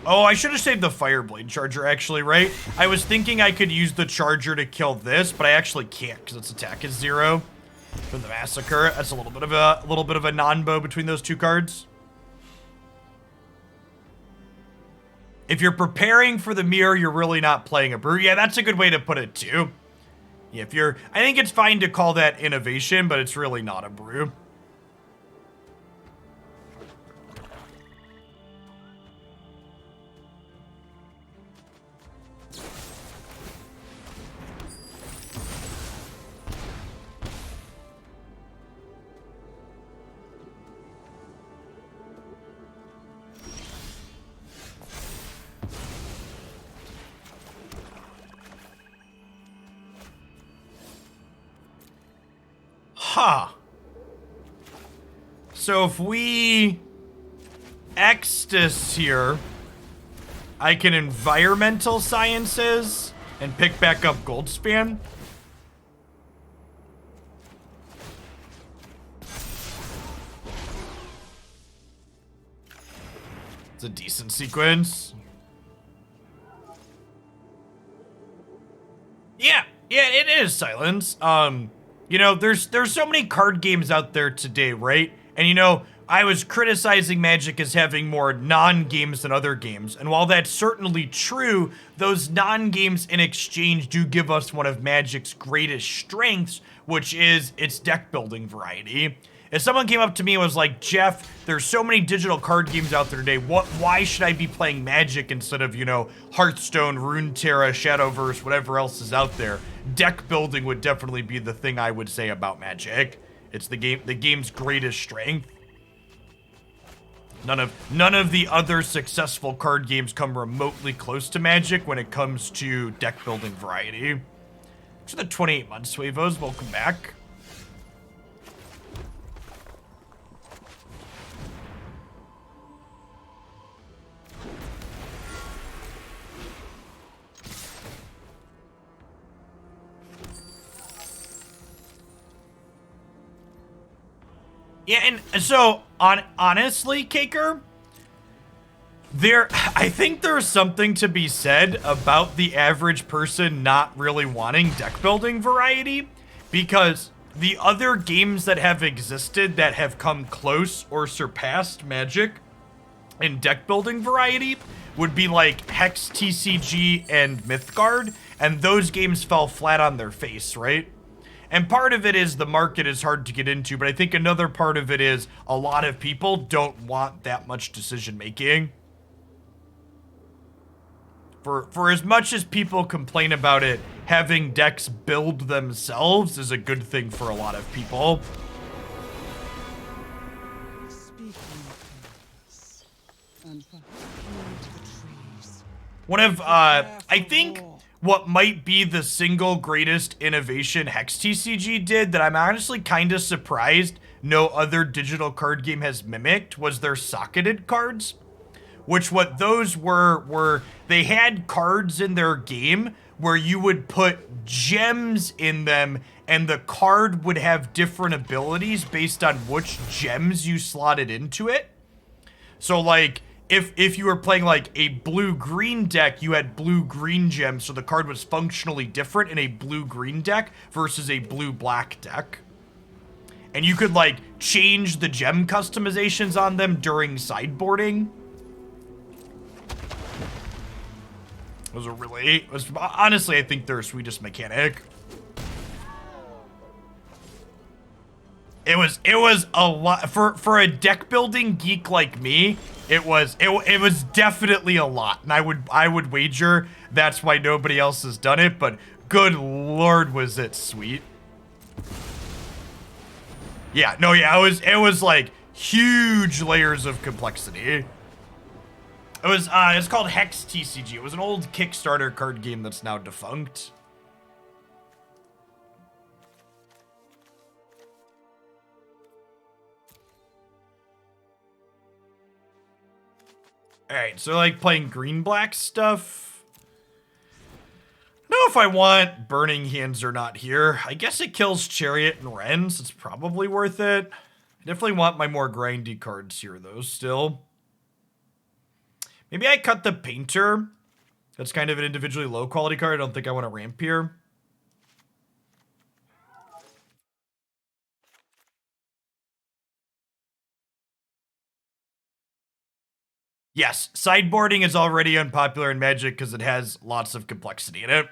Oh, I should have saved the Fireblade Charger, actually, right? I was thinking I could use the Charger to kill this, but I actually can't because its attack is 0. From the Massacre, that's a little bit of a non-bow between those 2 cards. If you're preparing for the mirror, you're really not playing a brew. Yeah, that's a good way to put it too. Yeah, I think it's fine to call that innovation, but it's really not a brew. Huh. So if we Extus here, I can environmental sciences and pick back up Goldspan. It's a decent sequence. Yeah, it is Silence. You know, there's so many card games out there today, right? And you know, I was criticizing Magic as having more non-games than other games. And while that's certainly true, those non-games in exchange do give us one of Magic's greatest strengths, which is its deck building variety. If someone came up to me and was like, Jeff, there's so many digital card games out there today, why should I be playing Magic instead of, you know, Hearthstone, Runeterra, Shadowverse, whatever else is out there? Deck building would definitely be the thing I would say about Magic. It's the game's greatest strength. None of the other successful card games come remotely close to Magic when it comes to deck building variety. So the 28 months, Suevos, welcome back. Yeah, and so, honestly, Caker, I think there's something to be said about the average person not really wanting deck building variety, because the other games that have existed that have come close or surpassed Magic in deck building variety would be like Hex TCG and Mythgard, and those games fell flat on their face, right? And part of it is the market is hard to get into, but I think another part of it is a lot of people don't want that much decision making. For as much as people complain about it, having decks build themselves is a good thing for a lot of people. One of, I think what might be the single greatest innovation Hex TCG did that I'm honestly kind of surprised no other digital card game has mimicked was their socketed cards. Which what those were they had cards in their game where you would put gems in them and the card would have different abilities based on which gems you slotted into it. So like, if you were playing like a blue-green deck, you had blue-green gems, so the card was functionally different in a blue-green deck versus a blue-black deck. And you could like change the gem customizations on them during sideboarding. Honestly, I think they're a sweetest mechanic. It was a lot for a deck building geek like me. It was definitely a lot, and I would wager that's why nobody else has done it. But good lord, was it sweet? Yeah, no, yeah, it was like huge layers of complexity. It's called Hex TCG. It was an old Kickstarter card game that's now defunct. Alright, so like playing green-black stuff. I don't know if I want Burning Hands or not here. I guess it kills Chariot and Ren, so it's probably worth it. I definitely want my more grindy cards here, though, still. Maybe I cut the Painter. That's kind of an individually low-quality card. I don't think I want to ramp here. Yes, sideboarding is already unpopular in Magic because it has lots of complexity in it.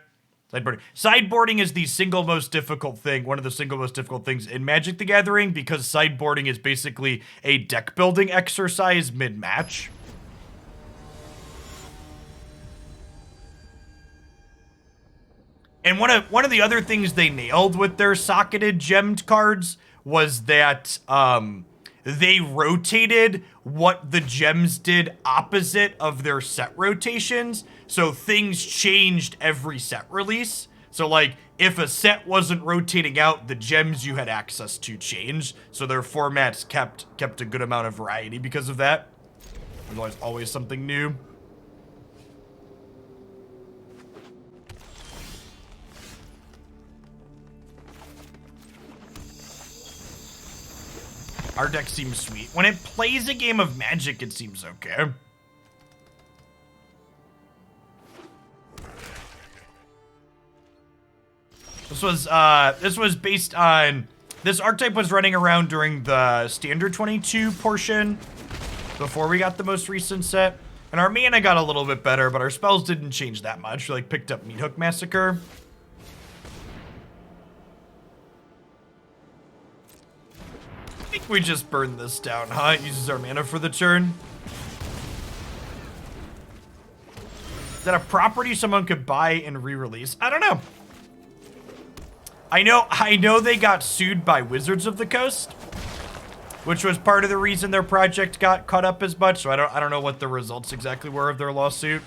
Sideboarding is the single most difficult thing, one of the single most difficult things in Magic the Gathering, because sideboarding is basically a deck building exercise mid-match. And one of the other things they nailed with their socketed gemmed cards was that they rotated what the gems did opposite of their set rotations. So things changed every set release. So like if a set wasn't rotating out, the gems you had access to changed. So their formats kept a good amount of variety because of that. There's always something new. Our deck seems sweet. When it plays a game of Magic, it seems okay. This was based on... This archetype was running around during the Standard 22 portion before we got the most recent set. And our mana got a little bit better, but our spells didn't change that much. We like picked up Meathook Massacre. I think we just burn this down, huh? It uses our mana for the turn. Is that a property someone could buy and re-release? I don't know. I know they got sued by Wizards of the Coast, which was part of the reason their project got caught up as much. So I don't know what the results exactly were of their lawsuit.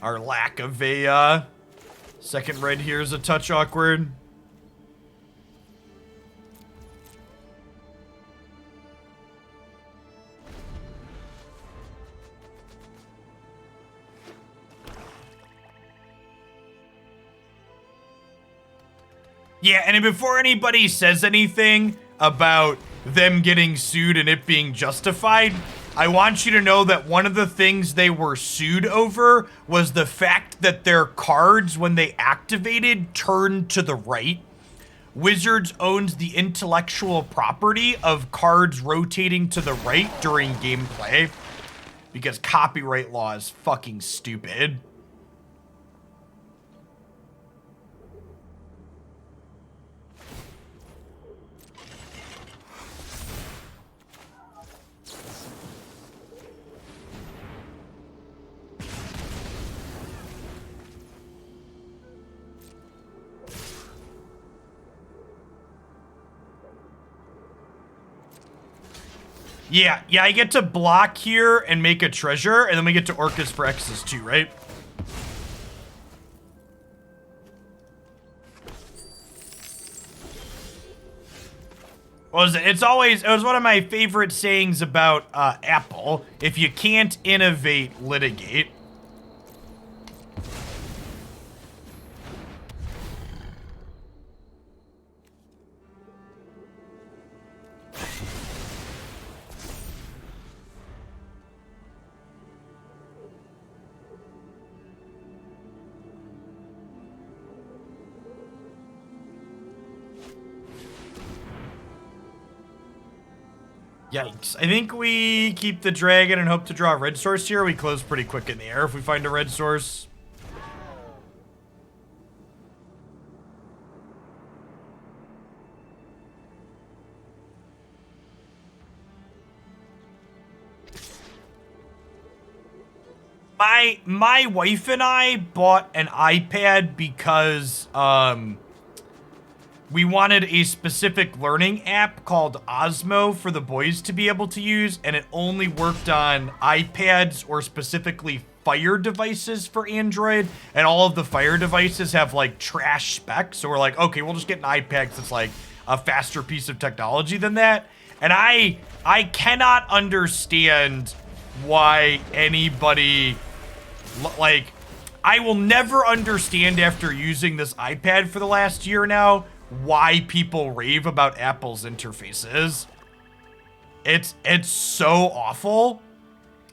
Our lack of a second red here is a touch awkward. Yeah, and before anybody says anything about them getting sued and it being justified, I want you to know that one of the things they were sued over was the fact that their cards, when they activated, turned to the right. Wizards owns the intellectual property of cards rotating to the right during gameplay because copyright law is fucking stupid. Yeah, I get to block here and make a treasure, and then we get to Orcus for Extus too, right? What was it? It was one of my favorite sayings about Apple. If you can't innovate, litigate. Yikes. I think we keep the dragon and hope to draw a red source here. We close pretty quick in the air if we find a red source. My wife and I bought an iPad because we wanted a specific learning app called Osmo for the boys to be able to use, and it only worked on iPads or specifically Fire devices for Android, and all of the Fire devices have like trash specs. So we're like, okay, we'll just get an iPad that's like a faster piece of technology than that. And I cannot understand why anybody, like, I will never understand after using this iPad for the last year now why people rave about Apple's interfaces. It's so awful.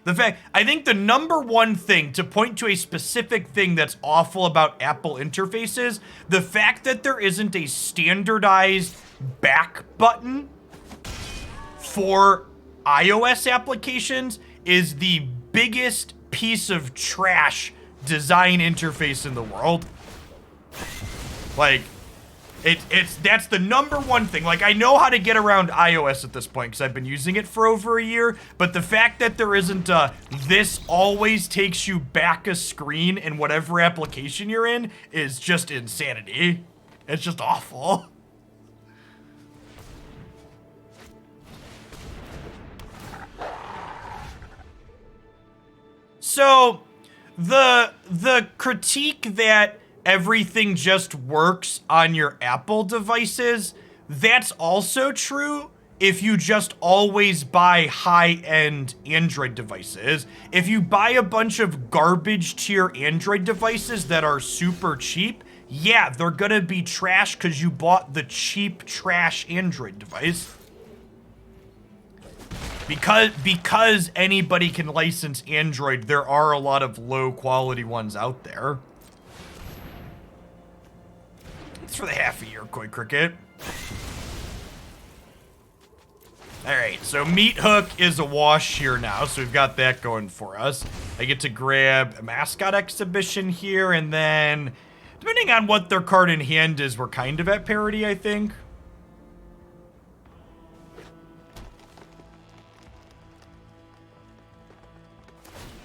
I think the number one thing to point to a specific thing that's awful about Apple interfaces, the fact that there isn't a standardized back button for iOS applications is the biggest piece of trash design interface in the world. Like, that's the number one thing. Like, I know how to get around iOS at this point because I've been using it for over a year, but the fact that there isn't this always takes you back a screen in whatever application you're in is just insanity. It's just awful. So, the critique that everything just works on your Apple devices, that's also true if you just always buy high-end Android devices. If you buy a bunch of garbage tier Android devices that are super cheap, yeah, they're gonna be trash because you bought the cheap trash Android device. Because anybody can license Android, there are a lot of low quality ones out there. It's for the half a year, Koi Cricket. Alright, so Meathook is a wash here now, so we've got that going for us. I get to grab a Mascot Exhibition here, and then, depending on what their card in hand is, we're kind of at parity, I think.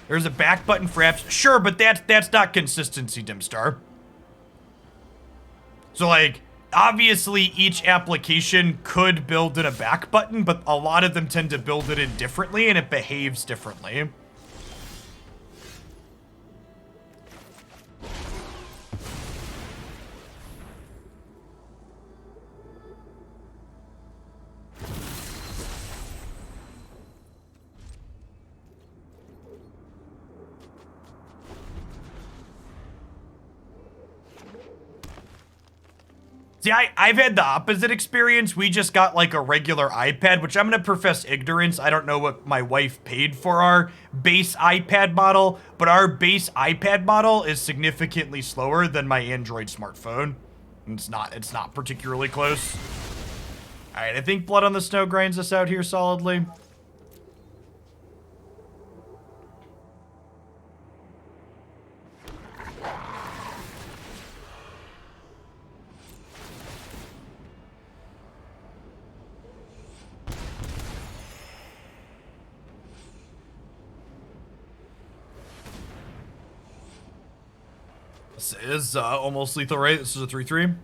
There's a back button for apps. Sure, but that's not consistency, Dimstar. So, like, obviously each application could build in a back button, but a lot of them tend to build it in differently, and it behaves differently. See, I've had the opposite experience. We just got like a regular iPad, which I'm going to profess ignorance. I don't know what my wife paid for our base iPad model, but our base iPad model is significantly slower than my Android smartphone. It's not particularly close. All right, I think Blood on the Snow grinds us out here solidly. This is almost lethal, right? This is a 3/3.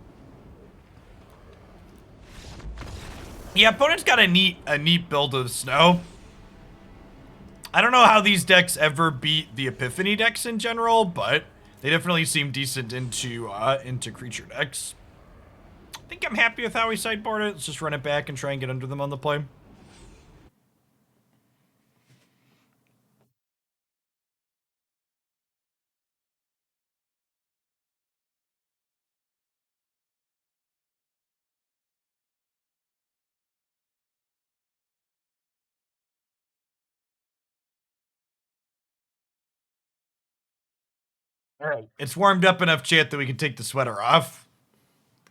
Yeah, opponent's got a neat build of Snow. I don't know how these decks ever beat the Epiphany decks in general, but they definitely seem decent into creature decks. I think I'm happy with how we sideboard it. Let's just run it back and try and get under them on the play. All right, it's warmed up enough, chat, that we can take the sweater off.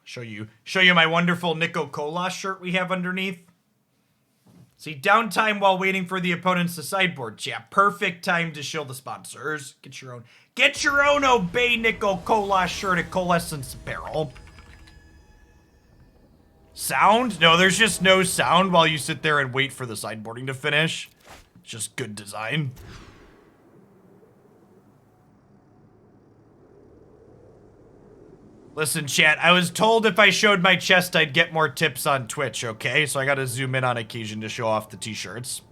Show you my wonderful Nico Kolas shirt we have underneath. See, downtime while waiting for the opponents to sideboard, chat. Perfect time to shill the sponsors. Get your own Obey Nico Kolas shirt at Coalescence Apparel. Sound? No, there's just no sound while you sit there and wait for the sideboarding to finish. It's just good design. Listen, chat, I was told if I showed my chest, I'd get more tips on Twitch, okay? So I gotta zoom in on occasion to show off the t-shirts.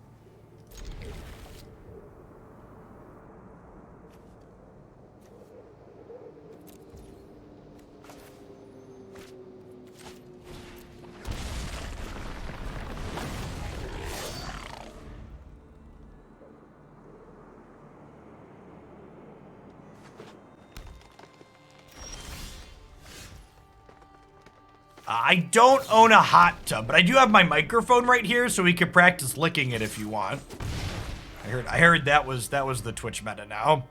I don't own a hot tub, but I do have my microphone right here, so we can practice licking it if you want. I heard that was the Twitch meta now.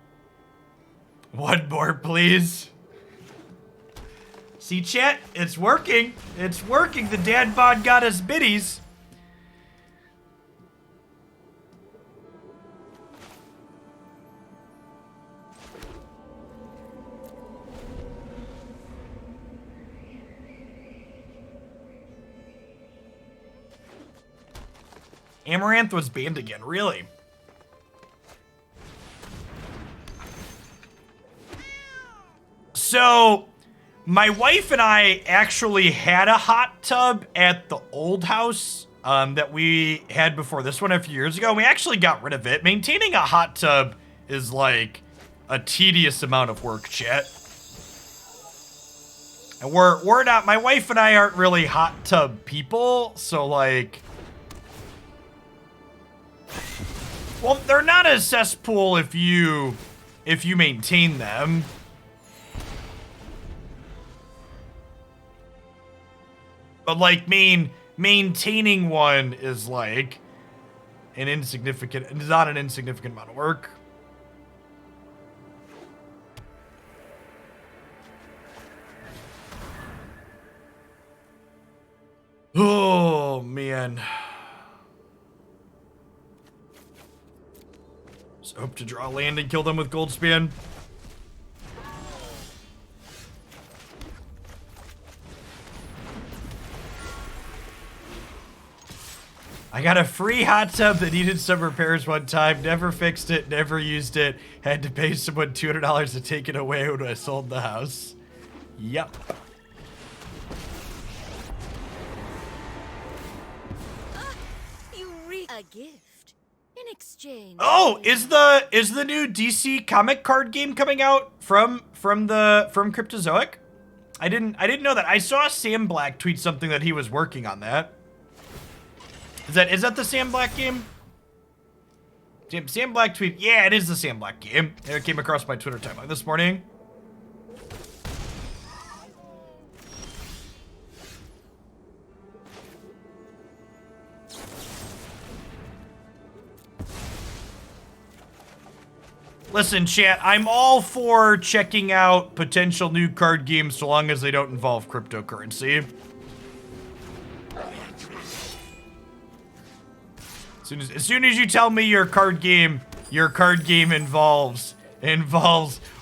One more, please. See, chat, it's working. It's working. The dad bod got us biddies. Amaranth was banned again, really? So, my wife and I actually had a hot tub at the old house that we had before this one a few years ago. We actually got rid of it. Maintaining a hot tub is like a tedious amount of work, chat. And we're not, my wife and I aren't really hot tub people, so like, well, they're not a cesspool if you maintain them. But like maintaining one is like an insignificant, it's not an insignificant amount of work. Oh man. So hope to draw land and kill them with Goldspan. I got a free hot tub that needed some repairs one time, never fixed it, never used it, had to pay someone $200 to take it away when I sold the house. Yep. A gift in exchange. Oh, is the new DC comic card game coming out from Cryptozoic? I didn't know that. I saw Sam Black tweet something that he was working on that. Is that the Sam Black game? Sam Black tweet. Yeah, it is the Sam Black game. It came across my Twitter timeline this morning. Listen, chat, I'm all for checking out potential new card games so long as they don't involve cryptocurrency. As soon as you tell me your card game involves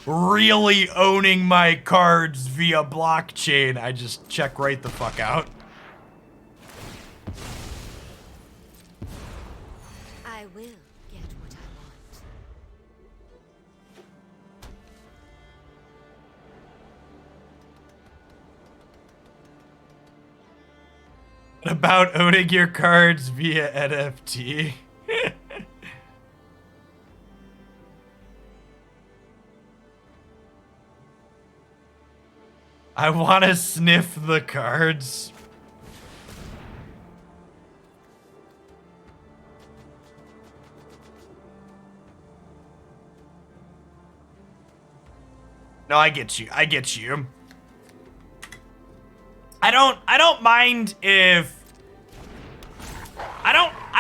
really owning my cards via blockchain, I just check right the fuck out. I will get what I want. About owning your cards via NFT. I want to sniff the cards. No, I get you. I get you. I don't mind if I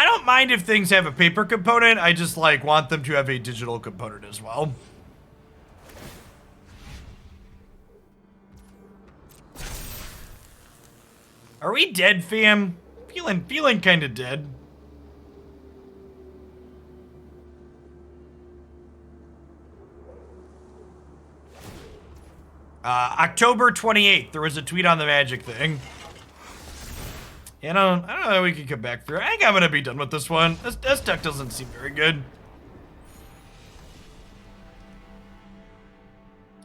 don't mind if things have a paper component. I just like want them to have a digital component as well. Are we dead, fam? Feeling kind of dead. October 28th, there was a tweet on the Magic thing. And I don't know if we can come back through. I think I'm gonna be done with this one. This deck doesn't seem very good.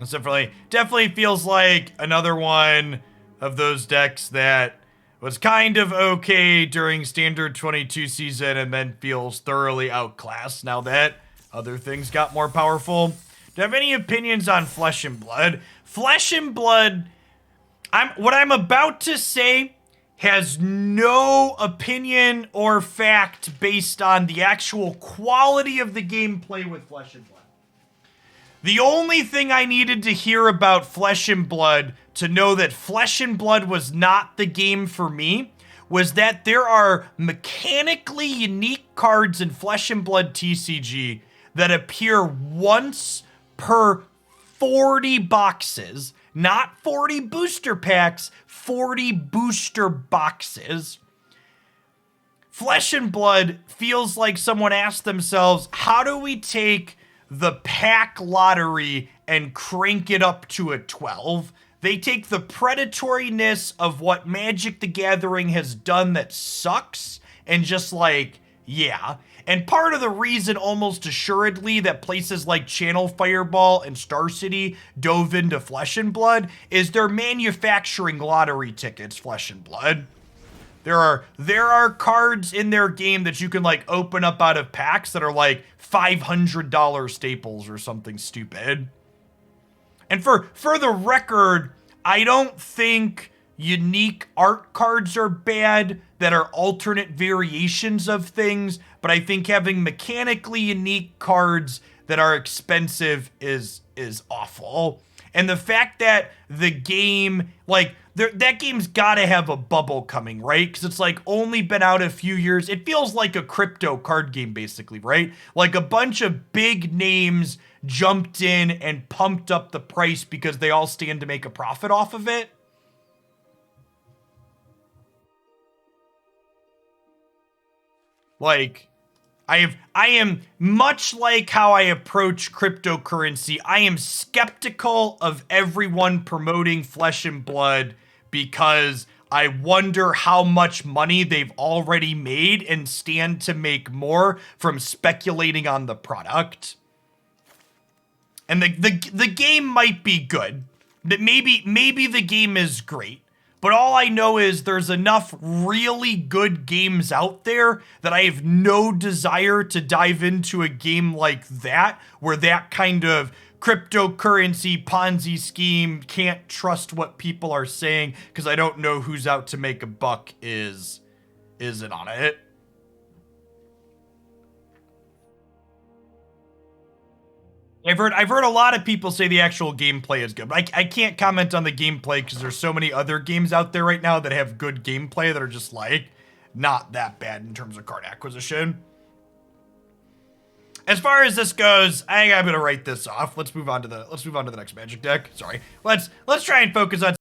It's definitely feels like another one of those decks that was kind of okay during standard 22 season and then feels thoroughly outclassed now that other things got more powerful. Do you have any opinions on Flesh and Blood? Flesh and Blood, what I'm about to say has no opinion or fact based on the actual quality of the gameplay with Flesh and Blood. The only thing I needed to hear about Flesh and Blood to know that Flesh and Blood was not the game for me was that there are mechanically unique cards in Flesh and Blood TCG that appear once per 40 boxes, not 40 booster packs, 40 booster boxes. Flesh and Blood feels like someone asked themselves, how do we take the pack lottery and crank it up to a 12? They take the predatoriness of what Magic the Gathering has done that sucks and just like, yeah. And part of the reason almost assuredly that places like Channel Fireball and Star City dove into Flesh and Blood is they're manufacturing lottery tickets, Flesh and Blood. There are cards in their game that you can like open up out of packs that are like $500 staples or something stupid. And for the record, I don't think unique art cards are bad that are alternate variations of things, but I think having mechanically unique cards that are expensive is awful. And the fact that the game, like, that game's gotta have a bubble coming, right? Because it's like only been out a few years. It feels like a crypto card game, basically, right? Like a bunch of big names jumped in and pumped up the price because they all stand to make a profit off of it. Like, I am much like how I approach cryptocurrency. I am skeptical of everyone promoting Flesh and Blood because I wonder how much money they've already made and stand to make more from speculating on the product. And the game might be good. But maybe the game is great. But all I know is there's enough really good games out there that I have no desire to dive into a game like that, where that kind of cryptocurrency Ponzi scheme, can't trust what people are saying because I don't know who's out to make a buck isn't on it. I've heard a lot of people say the actual gameplay is good, but I can't comment on the gameplay because there's so many other games out there right now that have good gameplay that are just like not that bad in terms of card acquisition. As far as this goes, I think I'm gonna write this off. Let's move on to the next Magic deck. Sorry. Let's try and focus on